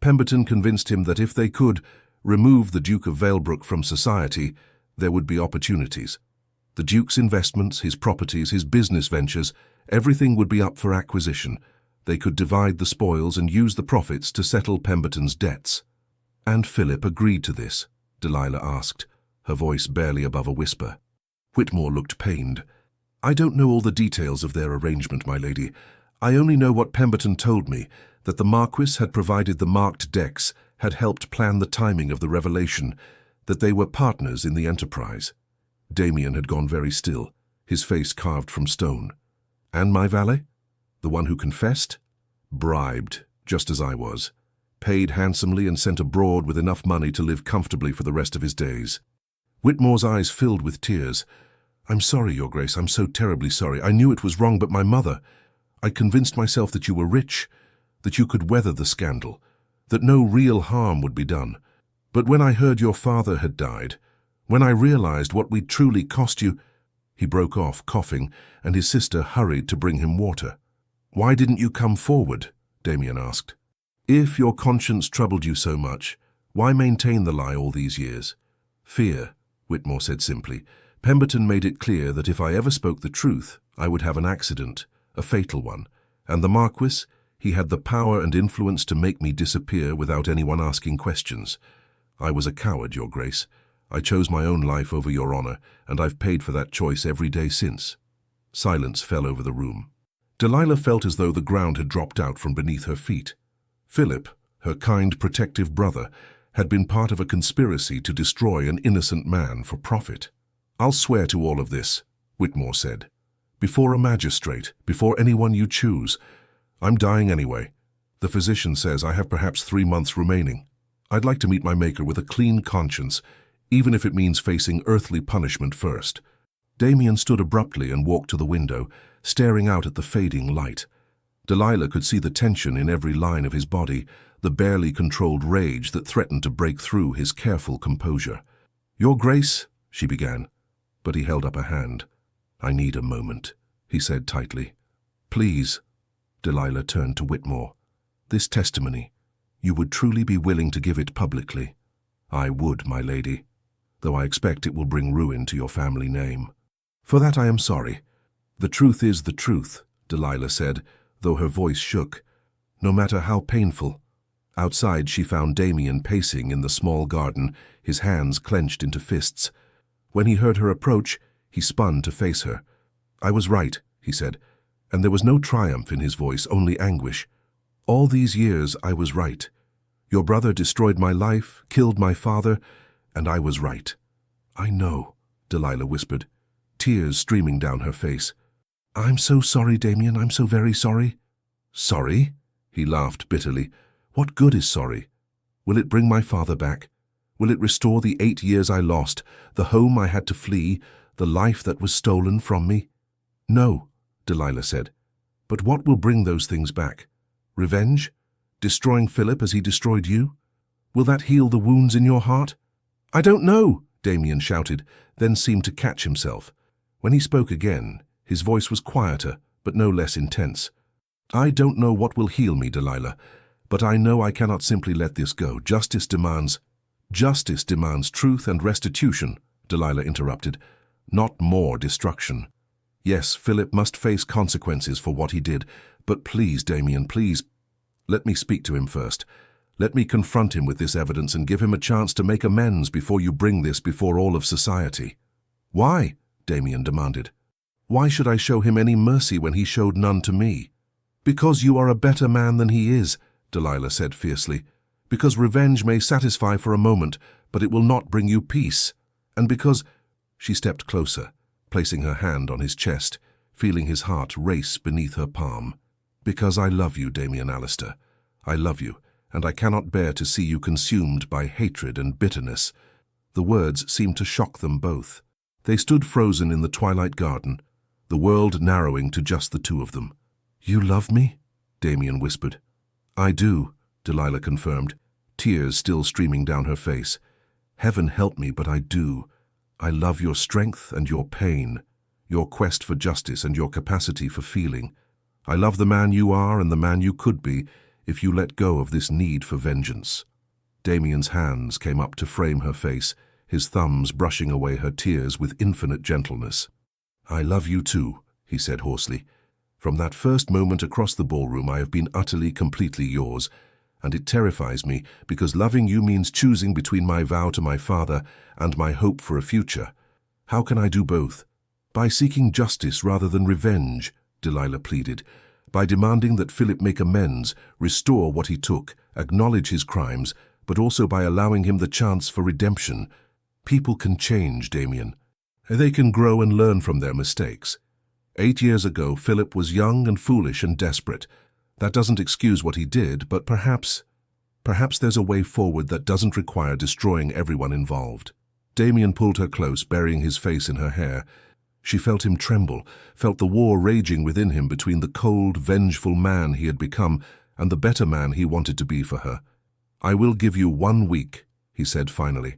Pemberton convinced him that if they could remove the Duke of Valebrook from society, there would be opportunities. The Duke's investments, his properties, his business ventures, everything would be up for acquisition. They could divide the spoils and use the profits to settle Pemberton's debts. And Philip agreed to this, Delilah asked, her voice barely above a whisper. Whitmore looked pained. I don't know all the details of their arrangement, my lady. I only know what Pemberton told me, that the Marquis had provided the marked decks, had helped plan the timing of the revelation, that they were partners in the enterprise. Damien had gone very still, his face carved from stone. And my valet? The one who confessed? Bribed, just as I was. Paid handsomely and sent abroad with enough money to live comfortably for the rest of his days. Whitmore's eyes filled with tears. I'm sorry, Your Grace, I'm so terribly sorry. I knew it was wrong, but my mother... I convinced myself that you were rich, that you could weather the scandal, that no real harm would be done. But when I heard your father had died, when I realized what we'd truly cost you... He broke off, coughing, and his sister hurried to bring him water. Why didn't you come forward? Damien asked. If your conscience troubled you so much, why maintain the lie all these years? Fear, Whitmore said simply. Pemberton made it clear that if I ever spoke the truth, I would have an accident, a fatal one. And the Marquis, he had the power and influence to make me disappear without anyone asking questions. I was a coward, Your Grace. I chose my own life over your honor, and I've paid for that choice every day since. Silence fell over the room. Delilah felt as though the ground had dropped out from beneath her feet. Philip, her kind, protective brother, had been part of a conspiracy to destroy an innocent man for profit. I'll swear to all of this, Whitmore said. Before a magistrate, before anyone you choose. I'm dying anyway. The physician says I have perhaps 3 months remaining. I'd like to meet my Maker with a clean conscience, even if it means facing earthly punishment first. Damien stood abruptly and walked to the window, staring out at the fading light. Delilah could see the tension in every line of his body, the barely controlled rage that threatened to break through his careful composure. Your Grace, she began, but he held up a hand. I need a moment, he said tightly. Please. Delilah turned to Whitmore. This testimony, you would truly be willing to give it publicly? I would, my lady, though I expect it will bring ruin to your family name. For that I am sorry. The truth is the truth, Delilah said, though her voice shook. No matter how painful. Outside she found Damien pacing in the small garden, his hands clenched into fists. When he heard her approach, he spun to face her. I was right, he said, and there was no triumph in his voice, only anguish. All these years I was right. Your brother destroyed my life, killed my father, and I was right. I know, Delilah whispered, tears streaming down her face. I'm so sorry, Damien, I'm so very sorry. Sorry? He laughed bitterly. What good is sorry? Will it bring my father back? Will it restore the 8 years I lost, the home I had to flee, the life that was stolen from me? No, Delilah said. But what will bring those things back? Revenge? Destroying Philip as he destroyed you? Will that heal the wounds in your heart? "I don't know," Damien shouted, then seemed to catch himself. When he spoke again, his voice was quieter, but no less intense. "I don't know what will heal me, Delilah, but I know I cannot simply let this go. Justice demands truth and restitution," Delilah interrupted, "not more destruction. Yes, Philip must face consequences for what he did, but please, Damien, please, let me speak to him first. Let me confront him with this evidence and give him a chance to make amends before you bring this before all of society." "Why?" Damien demanded. "Why should I show him any mercy when he showed none to me?" "Because you are a better man than he is," Delilah said fiercely. "Because revenge may satisfy for a moment, but it will not bring you peace. And because—" She stepped closer, placing her hand on his chest, feeling his heart race beneath her palm. "Because I love you, Damien Alistair. I love you, and I cannot bear to see you consumed by hatred and bitterness." The words seemed to shock them both. They stood frozen in the twilight garden, the world narrowing to just the two of them. "You love me?" Damien whispered. "I do," Delilah confirmed, tears still streaming down her face. "Heaven help me, but I do. I love your strength and your pain, your quest for justice and your capacity for feeling. I love the man you are and the man you could be if you let go of this need for vengeance." Damien's hands came up to frame her face, his thumbs brushing away her tears with infinite gentleness. "I love you too," he said hoarsely. "From that first moment across the ballroom I have been utterly, completely yours, and it terrifies me because loving you means choosing between my vow to my father and my hope for a future. How can I do both? By seeking justice rather than revenge," Delilah pleaded. "By demanding that Philip make amends, restore what he took, acknowledge his crimes, but also by allowing him the chance for redemption. People can change, Damien. They can grow and learn from their mistakes. 8 years ago, Philip was young and foolish and desperate. That doesn't excuse what he did, but perhaps there's a way forward that doesn't require destroying everyone involved." Damien pulled her close, burying his face in her hair. She felt him tremble, felt the war raging within him between the cold, vengeful man he had become and the better man he wanted to be for her. "I will give you 1 week," he said finally.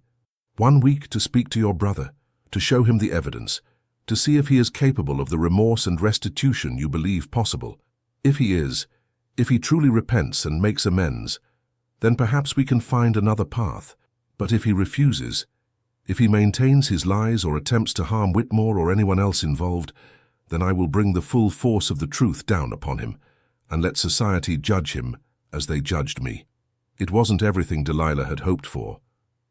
1 week to speak to your brother, to show him the evidence, to see if he is capable of the remorse and restitution you believe possible. If he is, if he truly repents and makes amends, then perhaps we can find another path. But if he refuses, if he maintains his lies or attempts to harm Whitmore or anyone else involved, then I will bring the full force of the truth down upon him and let society judge him as they judged me. It wasn't everything Delilah had hoped for,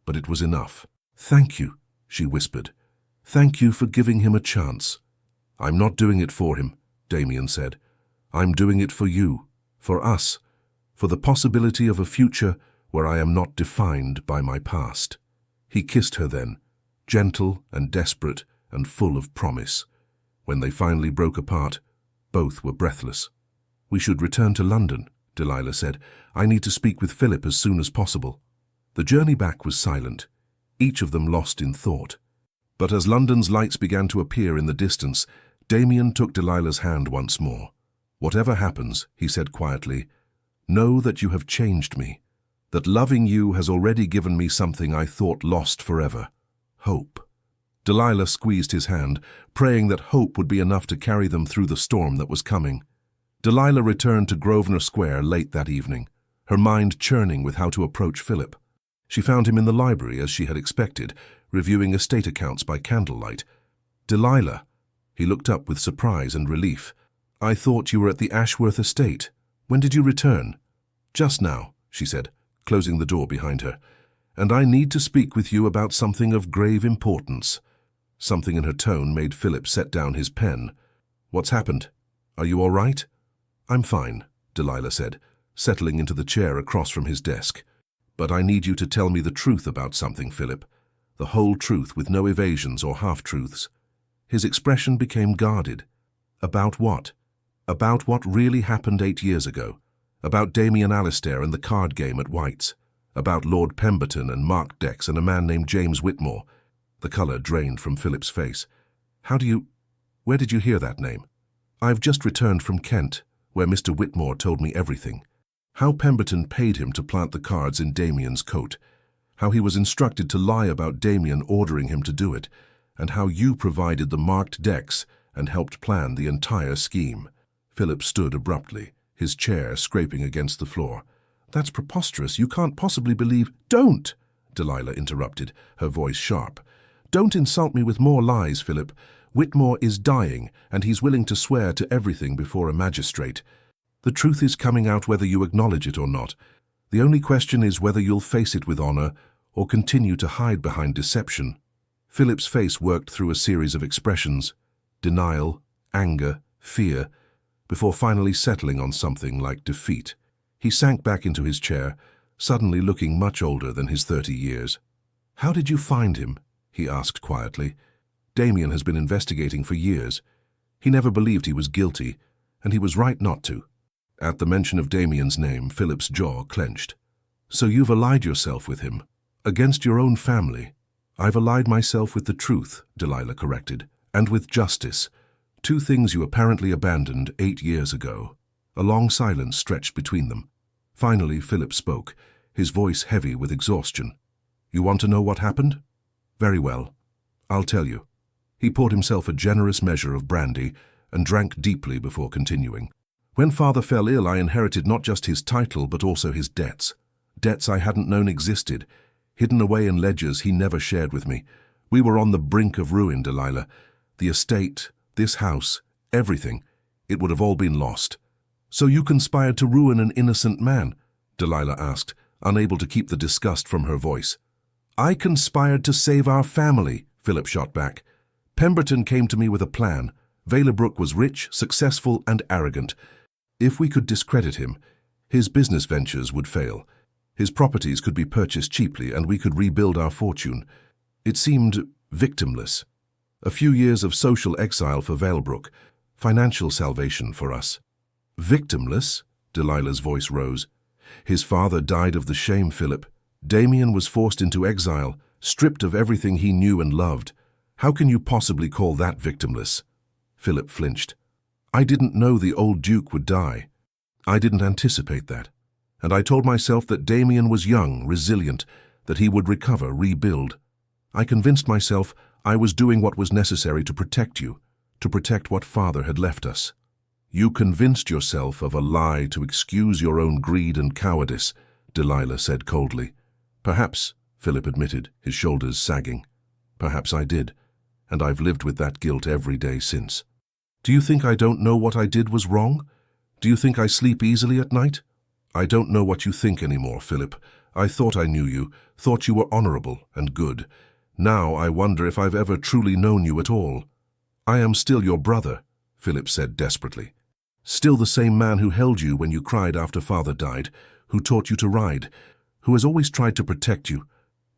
but it was enough. "Thank you," she whispered. "Thank you for giving him a chance." "I'm not doing it for him," Damien said. "I'm doing it for you, for us, for the possibility of a future where I am not defined by my past." He kissed her then, gentle and desperate and full of promise. When they finally broke apart, both were breathless. "We should return to London," Delilah said. "I need to speak with Philip as soon as possible." The journey back was silent, each of them lost in thought. But as London's lights began to appear in the distance, Damien took Delilah's hand once more. "Whatever happens," he said quietly, "know that you have changed me, that loving you has already given me something I thought lost forever, hope." Delilah squeezed his hand, praying that hope would be enough to carry them through the storm that was coming. Delilah returned to Grosvenor Square late that evening, her mind churning with how to approach Philip. She found him in the library, as she had expected, reviewing estate accounts by candlelight. "Delilah," he looked up with surprise and relief. "I thought you were at the Ashworth estate. When did you return?" "Just now," she said, closing the door behind her. "And I need to speak with you about something of grave importance." Something in her tone made Philip set down his pen. "What's happened? Are you all right?" "I'm fine," Delilah said, settling into the chair across from his desk. "But I need you to tell me the truth about something, Philip. The whole truth with no evasions or half-truths." His expression became guarded. "About what?" "About what really happened 8 years ago. About Damien Alistair and the card game at White's. About Lord Pemberton and Mark Dex and a man named James Whitmore." The colour drained from Philip's face. Where did you hear that name?" "I've just returned from Kent, where Mr. Whitmore told me everything. How Pemberton paid him to plant the cards in Damien's coat. how he was instructed to lie about Damien ordering him to do it, and how you provided the marked decks and helped plan the entire scheme. Philip stood abruptly, his chair scraping against the floor. That's preposterous. You can't possibly believe— Don't! Delilah interrupted, her voice sharp. Don't insult me with more lies, Philip. Whitmore is dying, and he's willing to swear to everything before a magistrate. The truth is coming out whether you acknowledge it or not. The only question is whether you'll face it with honor or continue to hide behind deception. Philip's face worked through a series of expressions: denial, anger, fear, before finally settling on something like defeat. He sank back into his chair, suddenly looking much older than his 30 years. How did you find him? He asked quietly. Damien has been investigating for years. He never believed he was guilty, and he was right not to. At the mention of Damien's name, Philip's jaw clenched. So you've allied yourself with him, against your own family. I've allied myself with the truth, Delilah corrected, and with justice, two things you apparently abandoned 8 years ago. A long silence stretched between them. Finally, Philip spoke, his voice heavy with exhaustion. You want to know what happened? Very well. I'll tell you. He poured himself a generous measure of brandy and drank deeply before continuing. When Father fell ill, I inherited not just his title but also his debts. Debts I hadn't known existed, hidden away in ledgers he never shared with me. We were on the brink of ruin, Delilah. The estate, this house, everything. It would have all been lost. So you conspired to ruin an innocent man? Delilah asked, unable to keep the disgust from her voice. I conspired to save our family, Philip shot back. Pemberton came to me with a plan. Valebrook was rich, successful, and arrogant. If we could discredit him, his business ventures would fail. His properties could be purchased cheaply, and we could rebuild our fortune. It seemed victimless. A few years of social exile for Valebrook, financial salvation for us. Victimless? Delilah's voice rose. His father died of the shame, Philip. Damien was forced into exile, stripped of everything he knew and loved. How can you possibly call that victimless? Philip flinched. I didn't know the old Duke would die. I didn't anticipate that. And I told myself that Damien was young, resilient, that he would recover, rebuild. I convinced myself I was doing what was necessary to protect you, to protect what Father had left us. You convinced yourself of a lie to excuse your own greed and cowardice, Delilah said coldly. Perhaps, Philip admitted, his shoulders sagging. Perhaps I did, and I've lived with that guilt every day since. Do you think I don't know what I did was wrong? Do you think I sleep easily at night? I don't know what you think anymore, Philip. I thought I knew you, thought you were honorable and good. Now I wonder if I've ever truly known you at all. I am still your brother, Philip said desperately. Still the same man who held you when you cried after Father died, who taught you to ride, who has always tried to protect you.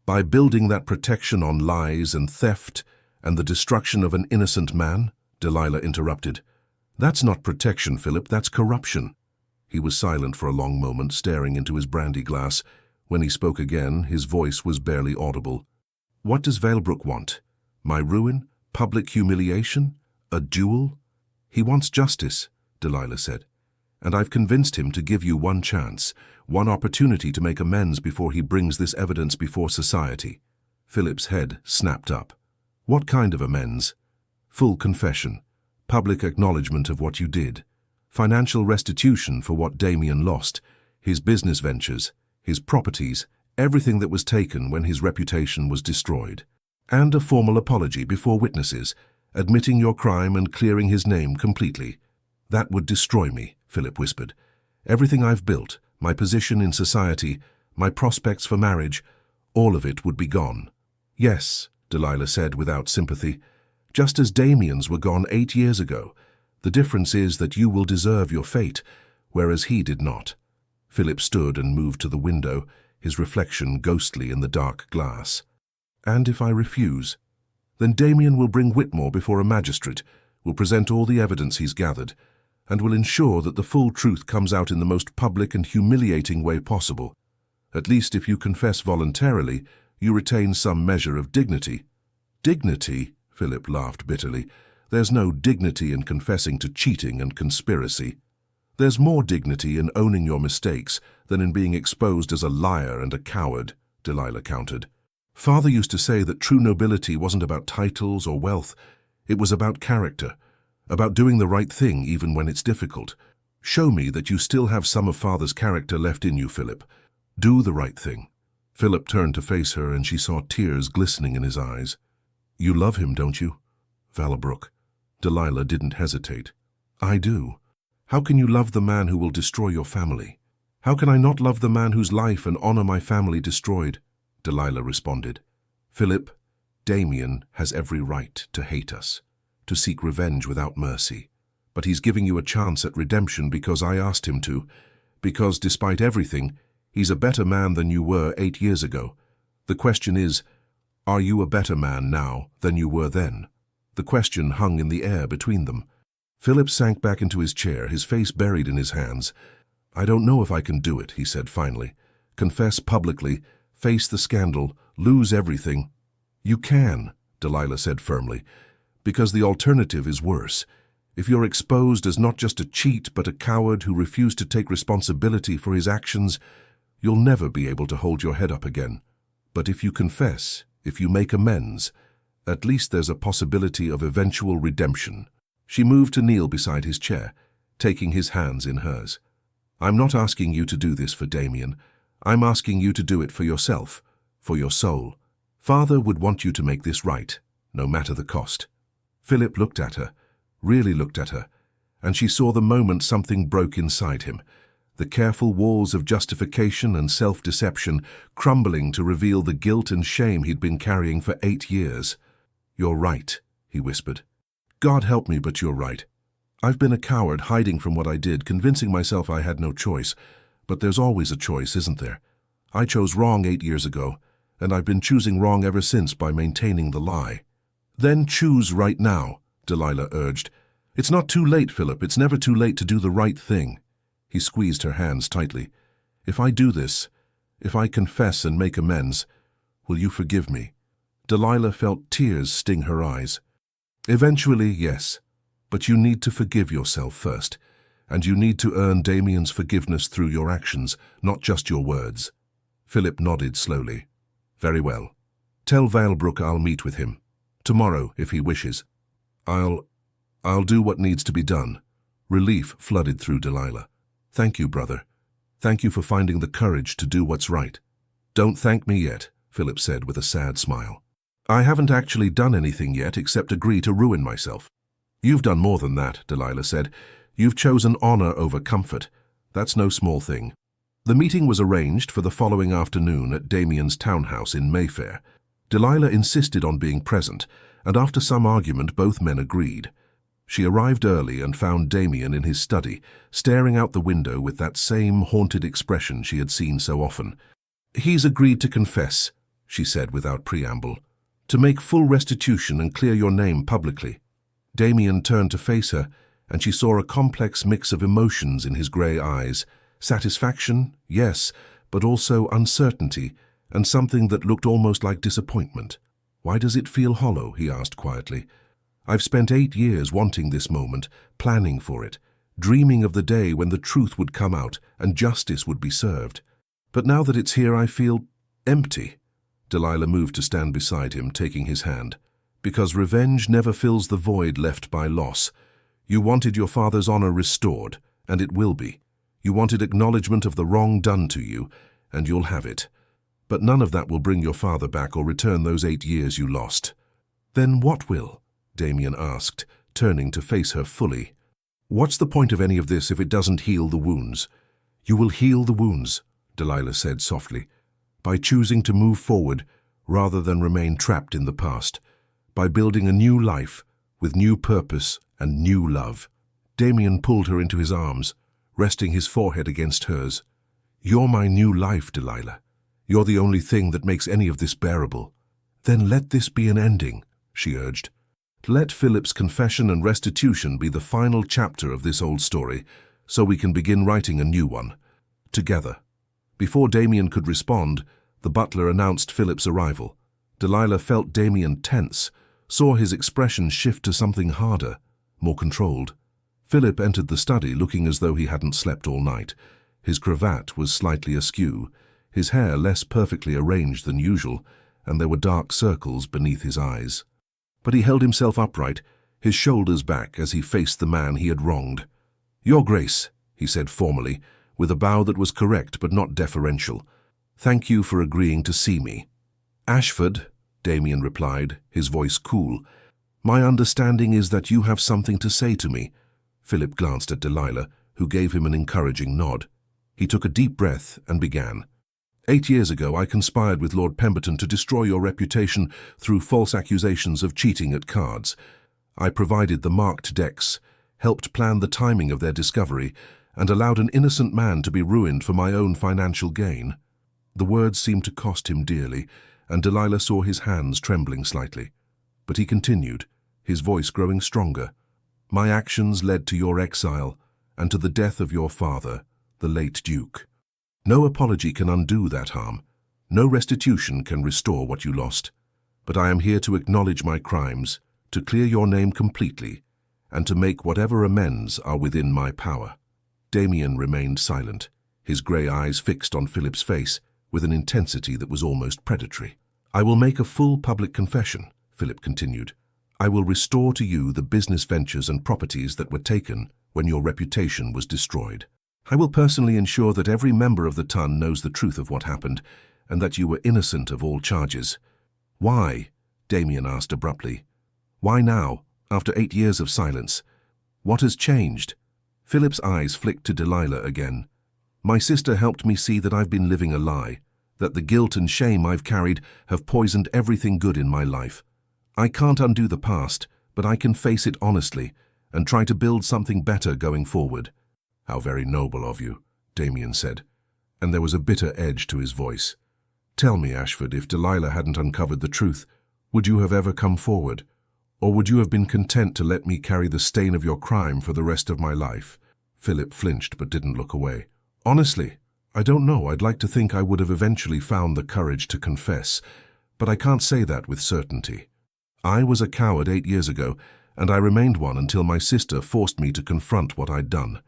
By building that protection on lies and theft and the destruction of an innocent man, Delilah interrupted. That's not protection, Philip, that's corruption. He was silent for a long moment, staring into his brandy glass. When he spoke again, his voice was barely audible. What does Valebrook want? My ruin? Public humiliation? A duel? He wants justice, Delilah said. And I've convinced him to give you one chance, one opportunity to make amends before he brings this evidence before society. Philip's head snapped up. What kind of amends? Full confession, public acknowledgement of what you did, financial restitution for what Damien lost, his business ventures, his properties, everything that was taken when his reputation was destroyed, and a formal apology before witnesses, admitting your crime and clearing his name completely. That would destroy me, Philip whispered. Everything I've built, my position in society, my prospects for marriage, all of it would be gone. Yes, Delilah said without sympathy, just as Damien's were gone 8 years ago. The difference is that you will deserve your fate, whereas he did not. Philip stood and moved to the window, his reflection ghostly in the dark glass. And if I refuse? Then Damien will bring Whitmore before a magistrate, will present all the evidence he's gathered, and will ensure that the full truth comes out in the most public and humiliating way possible. At least if you confess voluntarily, you retain some measure of dignity. Dignity? Philip laughed bitterly. There's no dignity in confessing to cheating and conspiracy. There's more dignity in owning your mistakes than in being exposed as a liar and a coward, Delilah countered. Father used to say that true nobility wasn't about titles or wealth. It was about character, about doing the right thing even when it's difficult. Show me that you still have some of Father's character left in you, Philip. Do the right thing. Philip turned to face her, and she saw tears glistening in his eyes. You love him, don't you? Valebrook. Delilah didn't hesitate. I do. How can you love the man who will destroy your family? How can I not love the man whose life and honor my family destroyed? Delilah responded. Philip, Damien has every right to hate us, to seek revenge without mercy. But he's giving you a chance at redemption because I asked him to, because despite everything, he's a better man than you were 8 years ago. The question is, are you a better man now than you were then? The question hung in the air between them. Philip sank back into his chair, his face buried in his hands. I don't know if I can do it, he said finally. Confess publicly, face the scandal, lose everything. You can, Delilah said firmly, because the alternative is worse. If you're exposed as not just a cheat but a coward who refused to take responsibility for his actions, you'll never be able to hold your head up again. But if you confess, if you make amends, at least there's a possibility of eventual redemption. She moved to kneel beside his chair, taking his hands in hers. I'm not asking you to do this for Damien. I'm asking you to do it for yourself, for your soul. Father would want you to make this right, no matter the cost. Philip looked at her, really looked at her, and she saw the moment something broke inside him, the careful walls of justification and self-deception crumbling to reveal the guilt and shame he'd been carrying for 8 years. You're right, he whispered. God help me, but you're right. I've been a coward, hiding from what I did, convincing myself I had no choice. But there's always a choice, isn't there? I chose wrong 8 years ago, and I've been choosing wrong ever since by maintaining the lie. Then choose right now, Delilah urged. It's not too late, Philip. It's never too late to do the right thing. He squeezed her hands tightly. If I do this, if I confess and make amends, will you forgive me? Delilah felt tears sting her eyes. Eventually, yes. But you need to forgive yourself first, and you need to earn Damien's forgiveness through your actions, not just your words. Philip nodded slowly. Very well. Tell Valebrook I'll meet with him. Tomorrow, if he wishes. I'll do what needs to be done. Relief flooded through Delilah. Thank you, brother. Thank you for finding the courage to do what's right. Don't thank me yet, Philip said with a sad smile. I haven't actually done anything yet except agree to ruin myself. You've done more than that, Delilah said. You've chosen honor over comfort. That's no small thing. The meeting was arranged for the following afternoon at Damien's townhouse in Mayfair. Delilah insisted on being present, and after some argument both men agreed. She arrived early and found Damien in his study, staring out the window with that same haunted expression she had seen so often. He's agreed to confess, she said without preamble, to make full restitution and clear your name publicly. Damien turned to face her, and she saw a complex mix of emotions in his grey eyes. Satisfaction, yes, but also uncertainty, and something that looked almost like disappointment. Why does it feel hollow? He asked quietly. I've spent 8 years wanting this moment, planning for it, dreaming of the day when the truth would come out and justice would be served. But now that it's here, I feel empty. Delilah moved to stand beside him, taking his hand. Because revenge never fills the void left by loss. You wanted your father's honor restored, and it will be. You wanted acknowledgement of the wrong done to you, and you'll have it. But none of that will bring your father back or return those 8 years you lost. Then what will? Damien asked, turning to face her fully. What's the point of any of this if it doesn't heal the wounds? You will heal the wounds, Delilah said softly, by choosing to move forward rather than remain trapped in the past, by building a new life with new purpose and new love. Damien pulled her into his arms, resting his forehead against hers. You're my new life, Delilah. You're the only thing that makes any of this bearable. Then let this be an ending, she urged. Let Philip's confession and restitution be the final chapter of this old story, so we can begin writing a new one, together. Before Damien could respond, the butler announced Philip's arrival. Delilah felt Damien tense, saw his expression shift to something harder, more controlled. Philip entered the study looking as though he hadn't slept all night. His cravat was slightly askew, his hair less perfectly arranged than usual, and there were dark circles beneath his eyes. But he held himself upright, his shoulders back as he faced the man he had wronged. "Your Grace," he said formally, with a bow that was correct but not deferential. "Thank you for agreeing to see me." "Ashford," Damien replied, his voice cool. "My understanding is that you have something to say to me." Philip glanced at Delilah, who gave him an encouraging nod. He took a deep breath and began. 8 years ago, I conspired with Lord Pemberton to destroy your reputation through false accusations of cheating at cards. I provided the marked decks, helped plan the timing of their discovery, and allowed an innocent man to be ruined for my own financial gain. The words seemed to cost him dearly, and Delilah saw his hands trembling slightly. But he continued, his voice growing stronger. "My actions led to your exile and to the death of your father, the late Duke. No apology can undo that harm. No restitution can restore what you lost. But I am here to acknowledge my crimes, to clear your name completely, and to make whatever amends are within my power." Damien remained silent, his grey eyes fixed on Philip's face with an intensity that was almost predatory. "I will make a full public confession," Philip continued. "I will restore to you the business ventures and properties that were taken when your reputation was destroyed. I will personally ensure that every member of the Ton knows the truth of what happened, and that you were innocent of all charges." "Why?" Damien asked abruptly. "Why now, after 8 years of silence? What has changed?" Philip's eyes flicked to Delilah again. "My sister helped me see that I've been living a lie, that the guilt and shame I've carried have poisoned everything good in my life. I can't undo the past, but I can face it honestly and try to build something better going forward." "How very noble of you," Damien said, and there was a bitter edge to his voice. "Tell me, Ashford, if Delilah hadn't uncovered the truth, would you have ever come forward? Or would you have been content to let me carry the stain of your crime for the rest of my life?" Philip flinched but didn't look away. "Honestly, I don't know. I'd like to think I would have eventually found the courage to confess, but I can't say that with certainty. I was a coward 8 years ago, and I remained one until my sister forced me to confront what I'd done."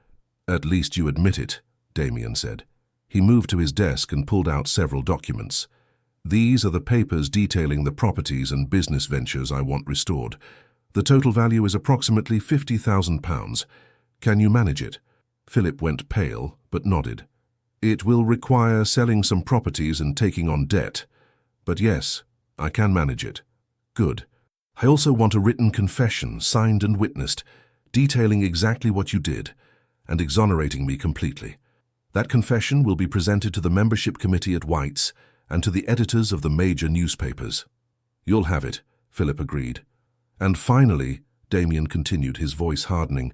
"At least you admit it," Damien said. He moved to his desk and pulled out several documents. "These are the papers detailing the properties and business ventures I want restored. The total value is approximately £50,000. Can you manage it?" Philip went pale, but nodded. "It will require selling some properties and taking on debt. But yes, I can manage it." "Good. I also want a written confession, signed and witnessed, detailing exactly what you did, and exonerating me completely. That confession will be presented to the membership committee at White's and to the editors of the major newspapers." "You'll have it," Philip agreed. "And finally," Damien continued, his voice hardening,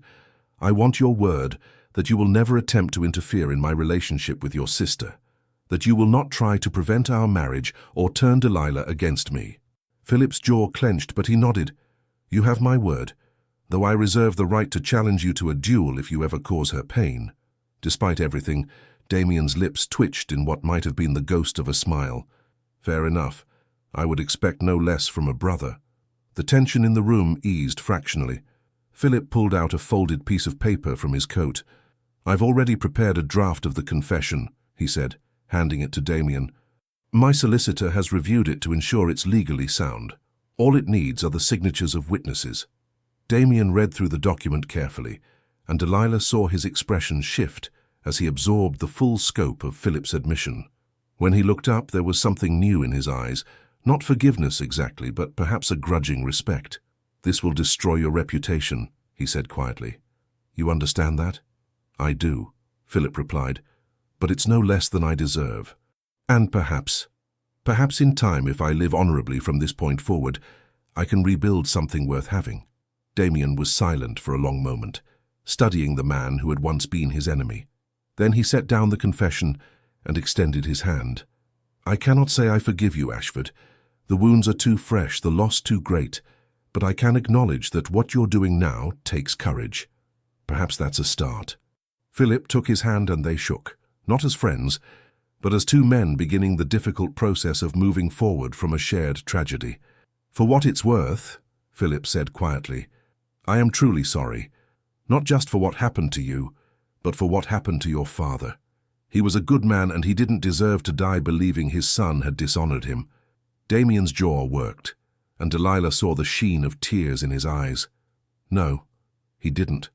"I want your word that you will never attempt to interfere in my relationship with your sister, that you will not try to prevent our marriage or turn Delilah against me." Philip's jaw clenched, but he nodded. "You have my word, though I reserve the right to challenge you to a duel if you ever cause her pain." Despite everything, Damien's lips twitched in what might have been the ghost of a smile. "Fair enough. I would expect no less from a brother." The tension in the room eased fractionally. Philip pulled out a folded piece of paper from his coat. "I've already prepared a draft of the confession," he said, handing it to Damien. "My solicitor has reviewed it to ensure it's legally sound. All it needs are the signatures of witnesses." Damien read through the document carefully, and Delilah saw his expression shift as he absorbed the full scope of Philip's admission. When he looked up, there was something new in his eyes, not forgiveness exactly, but perhaps a grudging respect. "This will destroy your reputation," he said quietly. "You understand that?" "I do," Philip replied, "but it's no less than I deserve. And perhaps in time, if I live honorably from this point forward, I can rebuild something worth having." Damien was silent for a long moment, studying the man who had once been his enemy. Then he set down the confession and extended his hand. "I cannot say I forgive you, Ashford. The wounds are too fresh, the loss too great, but I can acknowledge that what you're doing now takes courage. Perhaps that's a start." Philip took his hand and they shook, not as friends, but as two men beginning the difficult process of moving forward from a shared tragedy. "For what it's worth," Philip said quietly, "I am truly sorry, not just for what happened to you, but for what happened to your father. He was a good man and he didn't deserve to die believing his son had dishonored him. Damien's jaw worked, and Delilah saw the sheen of tears in his eyes. No, he didn't.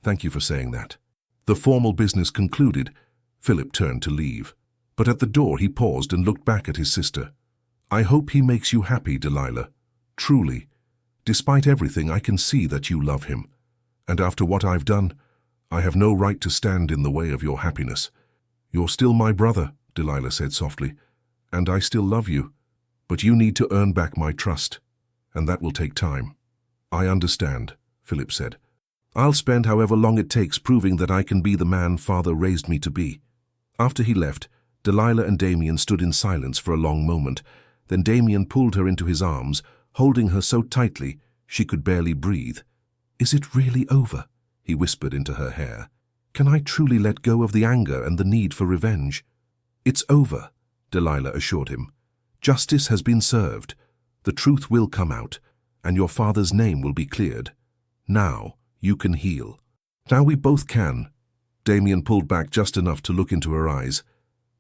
Thank you for saying that. The formal business concluded, Philip turned to leave. But at the door he paused and looked back at his sister. I hope he makes you happy, Delilah. Truly. Despite everything, I can see that you love him. And after what I've done, I have no right to stand in the way of your happiness. You're still my brother, Delilah said softly, and I still love you. But you need to earn back my trust, and that will take time. I understand, Philip said. I'll spend however long it takes proving that I can be the man Father raised me to be. After he left, Delilah and Damien stood in silence for a long moment. Then Damien pulled her into his arms, holding her so tightly she could barely breathe. Is it really over? He whispered into her hair. Can I truly let go of the anger and the need for revenge? It's over, Delilah assured him. Justice has been served. The truth will come out, and your father's name will be cleared. Now you can heal. Now we both can. Damien pulled back just enough to look into her eyes.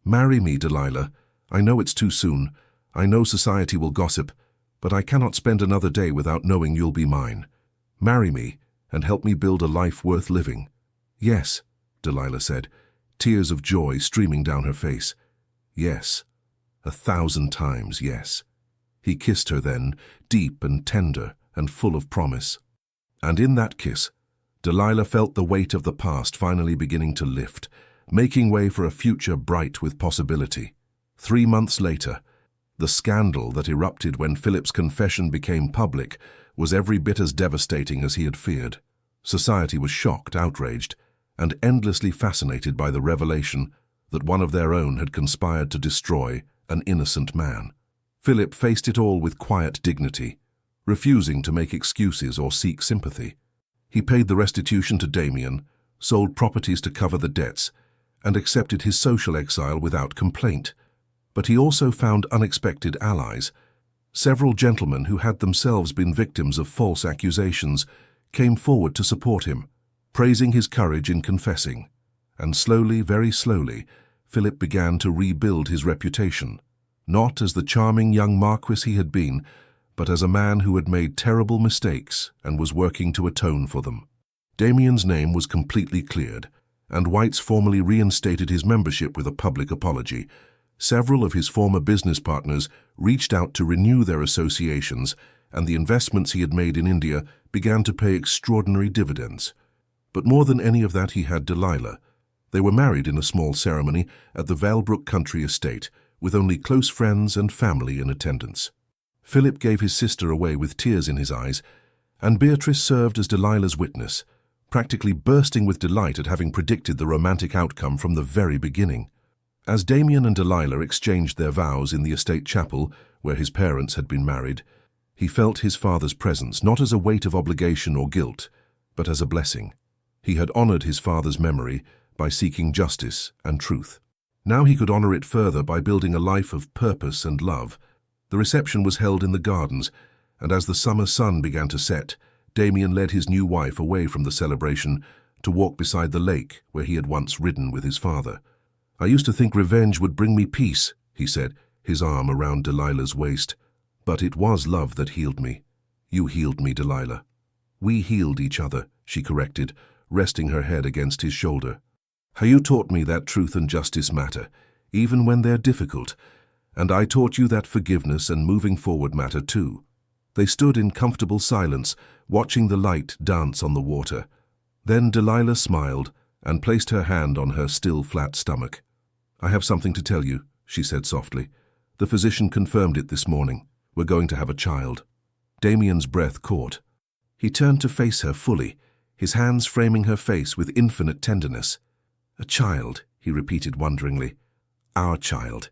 Marry me, Delilah. I know it's too soon. I know society will gossip, but I cannot spend another day without knowing you'll be mine. Marry me and help me build a life worth living. Yes, Delilah said, tears of joy streaming down her face. Yes, 1,000 times yes. He kissed her then, deep and tender and full of promise. And in that kiss, Delilah felt the weight of the past finally beginning to lift, making way for a future bright with possibility. 3 months later, the scandal that erupted when Philip's confession became public was every bit as devastating as he had feared. Society was shocked, outraged, and endlessly fascinated by the revelation that one of their own had conspired to destroy an innocent man. Philip faced it all with quiet dignity, refusing to make excuses or seek sympathy. He paid the restitution to Damien, sold properties to cover the debts, and accepted his social exile without complaint. But he also found unexpected allies. Several gentlemen who had themselves been victims of false accusations came forward to support him, praising his courage in confessing. And slowly, very slowly, Philip began to rebuild his reputation, not as the charming young marquis he had been, but as a man who had made terrible mistakes and was working to atone for them. Damien's name was completely cleared, and White's formally reinstated his membership with a public apology. Several of his former business partners reached out to renew their associations, and the investments he had made in India began to pay extraordinary dividends. But more than any of that, he had Delilah. They were married in a small ceremony at the Valebrook country estate, with only close friends and family in attendance. Philip gave his sister away with tears in his eyes, and Beatrice served as Delilah's witness, practically bursting with delight at having predicted the romantic outcome from the very beginning. As Damien and Delilah exchanged their vows in the estate chapel where his parents had been married, he felt his father's presence not as a weight of obligation or guilt, but as a blessing. He had honored his father's memory by seeking justice and truth. Now he could honor it further by building a life of purpose and love. The reception was held in the gardens, and as the summer sun began to set, Damien led his new wife away from the celebration to walk beside the lake where he had once ridden with his father. I used to think revenge would bring me peace, he said, his arm around Delilah's waist. But it was love that healed me. You healed me, Delilah. We healed each other, she corrected, resting her head against his shoulder. How you taught me that truth and justice matter, even when they're difficult, and I taught you that forgiveness and moving forward matter too. They stood in comfortable silence, watching the light dance on the water. Then Delilah smiled and placed her hand on her still flat stomach. I have something to tell you, she said softly. The physician confirmed it this morning. We're going to have a child. Damien's breath caught. He turned to face her fully, his hands framing her face with infinite tenderness. A child, he repeated wonderingly. Our child.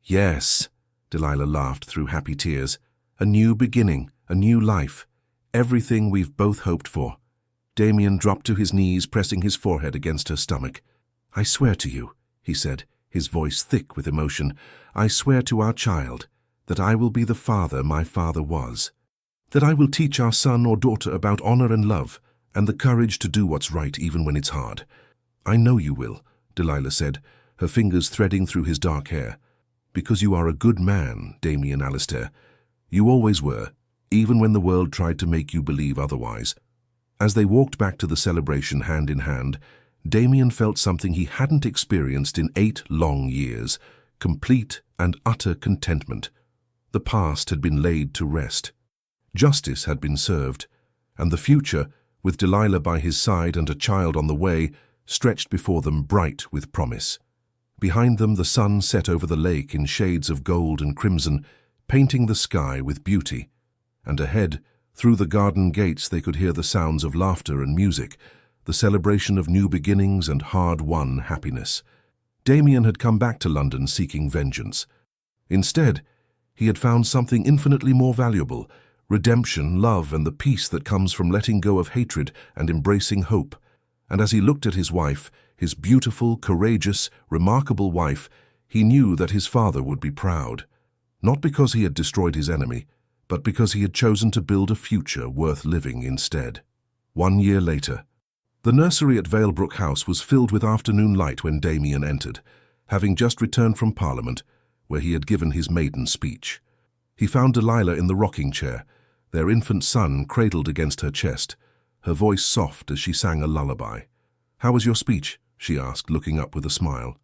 Yes, Delilah laughed through happy tears. A new beginning, a new life. Everything we've both hoped for. Damien dropped to his knees, pressing his forehead against her stomach. I swear to you, he said, his voice thick with emotion, I swear to our child that I will be the father my father was. That I will teach our son or daughter about honor and love, and the courage to do what's right even when it's hard. I know you will, Delilah said, her fingers threading through his dark hair. "Because you are a good man, Damien Alistair. You always were, even when the world tried to make you believe otherwise." As they walked back to the celebration hand in hand, Damien felt something he hadn't experienced in 8 long years: complete and utter contentment. The past had been laid to rest. Justice had been served, and the future, with Delilah by his side and a child on the way, stretched before them bright with promise. Behind them the sun set over the lake in shades of gold and crimson, painting the sky with beauty. And ahead, through the garden gates, they could hear the sounds of laughter and music, the celebration of new beginnings and hard-won happiness. Damien had come back to London seeking vengeance. Instead, he had found something infinitely more valuable: redemption, love, and the peace that comes from letting go of hatred and embracing hope. And as he looked at his wife, his beautiful, courageous, remarkable wife, he knew that his father would be proud. Not because he had destroyed his enemy, but because he had chosen to build a future worth living instead. 1 year later, the nursery at Valebrook House was filled with afternoon light when Damien entered, having just returned from Parliament, where he had given his maiden speech. He found Delilah in the rocking chair, their infant son cradled against her chest, her voice soft as she sang a lullaby. "How was your speech?" she asked, looking up with a smile.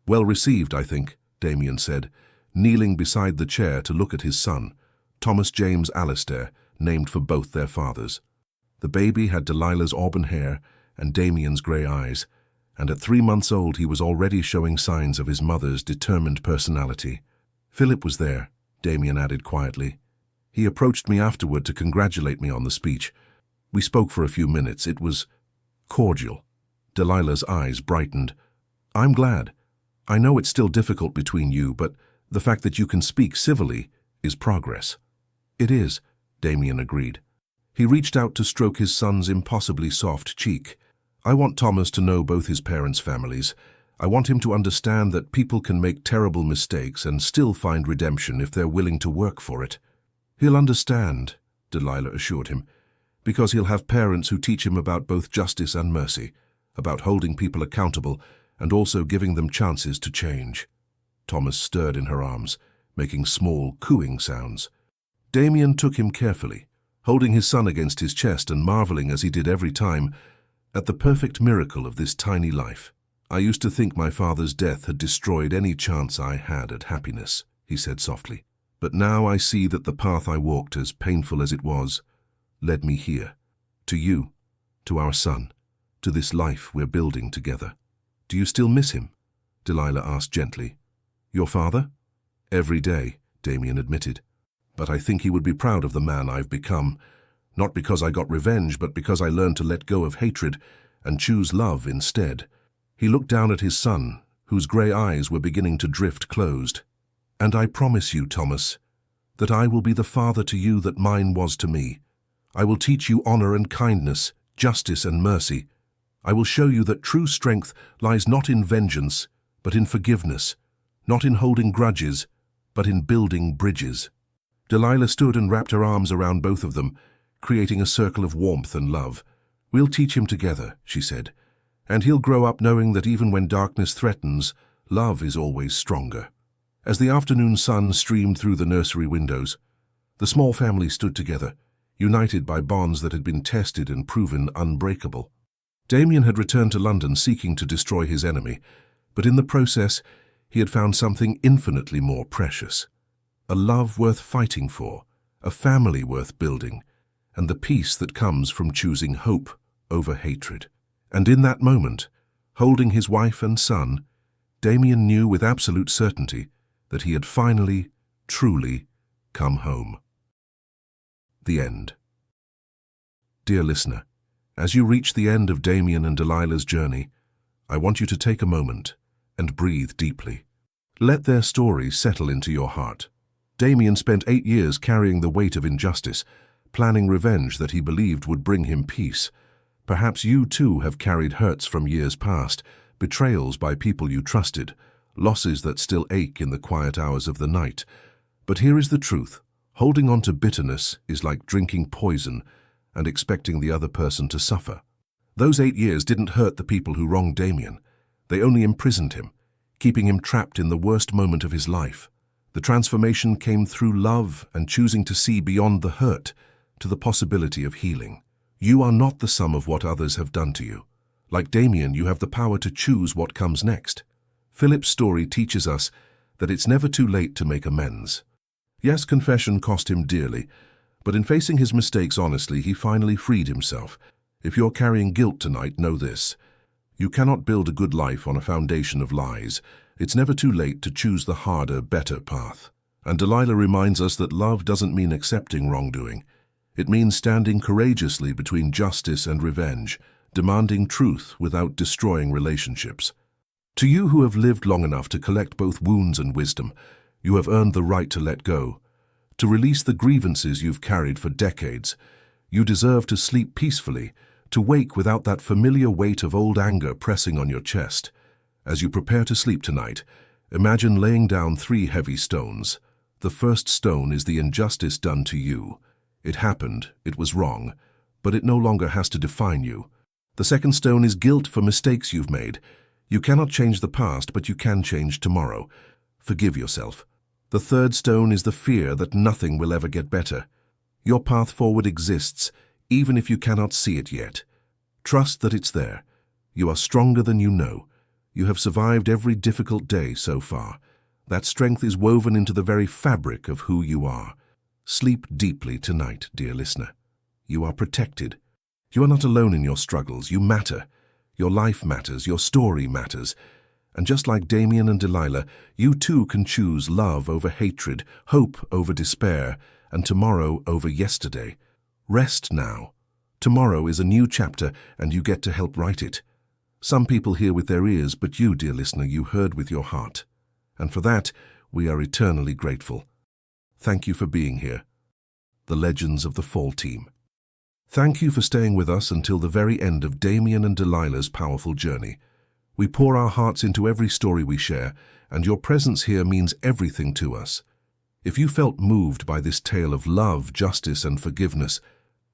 "Well received, I think," Damien said, kneeling beside the chair to look at his son, Thomas James Alistair, named for both their fathers. The baby had Delilah's auburn hair and Damien's grey eyes, and at 3 months old he was already showing signs of his mother's determined personality. "Philip was there," Damien added quietly. "He approached me afterward to congratulate me on the speech. We spoke for a few minutes. It was cordial." Delilah's eyes brightened. "I'm glad. I know it's still difficult between you, but the fact that you can speak civilly is progress." "It is," Damien agreed. He reached out to stroke his son's impossibly soft cheek. "I want Thomas to know both his parents' families. I want him to understand that people can make terrible mistakes and still find redemption if they're willing to work for it." "He'll understand," Delilah assured him, "because he'll have parents who teach him about both justice and mercy, about holding people accountable and also giving them chances to change." Thomas stirred in her arms, making small, cooing sounds. Damien took him carefully, holding his son against his chest and marveling, as he did every time, at the perfect miracle of this tiny life. "I used to think my father's death had destroyed any chance I had at happiness," he said softly. "But now I see that the path I walked, as painful as it was, led me here, to you, to our son, to this life we're building together." "Do you still miss him?" Delilah asked gently. "Your father?" "Every day," Damien admitted. "But I think he would be proud of the man I've become, not because I got revenge, but because I learned to let go of hatred and choose love instead." He looked down at his son, whose grey eyes were beginning to drift closed. "And I promise you, Thomas, that I will be the father to you that mine was to me. I will teach you honor and kindness, justice and mercy. I will show you that true strength lies not in vengeance, but in forgiveness, not in holding grudges, but in building bridges." Delilah stood and wrapped her arms around both of them, creating a circle of warmth and love. "We'll teach him together," she said, "and he'll grow up knowing that even when darkness threatens, love is always stronger." As the afternoon sun streamed through the nursery windows, the small family stood together, united by bonds that had been tested and proven unbreakable. Damien had returned to London seeking to destroy his enemy, but in the process he had found something infinitely more precious: a love worth fighting for, a family worth building, and the peace that comes from choosing hope over hatred. And in that moment, holding his wife and son, Damien knew with absolute certainty that he had finally, truly come home. The end. Dear listener, as you reach the end of Damien and Delilah's journey, I want you to take a moment and breathe deeply. Let their story settle into your heart. Damien spent 8 years carrying the weight of injustice, planning revenge that he believed would bring him peace. Perhaps you too have carried hurts from years past, betrayals by people you trusted, losses that still ache in the quiet hours of the night. But here is the truth: holding on to bitterness is like drinking poison and expecting the other person to suffer. Those 8 years didn't hurt the people who wronged Damien. They only imprisoned him. keeping him trapped in the worst moment of his life. The transformation came through love and choosing to see beyond the hurt to the possibility of healing. You are not the sum of what others have done to you. Like Damien, you have the power to choose what comes next. Philip's story teaches us that it's never too late to make amends. Yes, confession cost him dearly, but in facing his mistakes honestly, he finally freed himself. If you're carrying guilt tonight, know this. You cannot build a good life on a foundation of lies. It's never too late to choose the harder, better path. And Delilah reminds us that love doesn't mean accepting wrongdoing. It means standing courageously between justice and revenge, demanding truth without destroying relationships. To you who have lived long enough to collect both wounds and wisdom, you have earned the right to let go, to release the grievances you've carried for decades. You deserve to sleep peacefully, to wake without that familiar weight of old anger pressing on your chest. As you prepare to sleep tonight, imagine laying down 3 heavy stones. The first stone is the injustice done to you. It happened, it was wrong, but it no longer has to define you. The second stone is guilt for mistakes you've made. You cannot change the past, but you can change tomorrow. Forgive yourself. The third stone is the fear that nothing will ever get better. Your path forward exists, even if you cannot see it yet. Trust that it's there. You are stronger than you know. You have survived every difficult day so far. That strength is woven into the very fabric of who you are. Sleep deeply tonight, dear listener. You are protected. You are not alone in your struggles. You matter. Your life matters. Your story matters. And just like Damien and Delilah, you too can choose love over hatred, hope over despair, and tomorrow over yesterday. Rest now. Tomorrow is a new chapter, and you get to help write it. Some people hear with their ears, but you, dear listener, you heard with your heart. And for that, we are eternally grateful. Thank you for being here. The Legends of the Fall Team. Thank you for staying with us until the very end of Damien and Delilah's powerful journey. We pour our hearts into every story we share, and your presence here means everything to us. If you felt moved by this tale of love, justice, and forgiveness,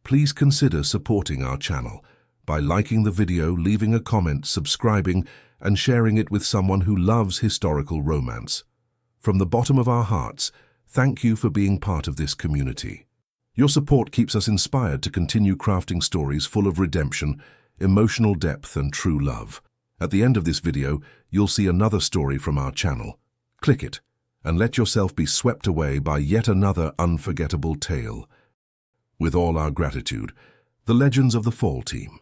please consider supporting our channel by liking the video, leaving a comment, subscribing, and sharing it with someone who loves historical romance. From the bottom of our hearts, thank you for being part of this community. Your support keeps us inspired to continue crafting stories full of redemption, emotional depth, and true love. At the end of this video, you'll see another story from our channel. Click it, and let yourself be swept away by yet another unforgettable tale. With all our gratitude, the Legends of the Fall Team.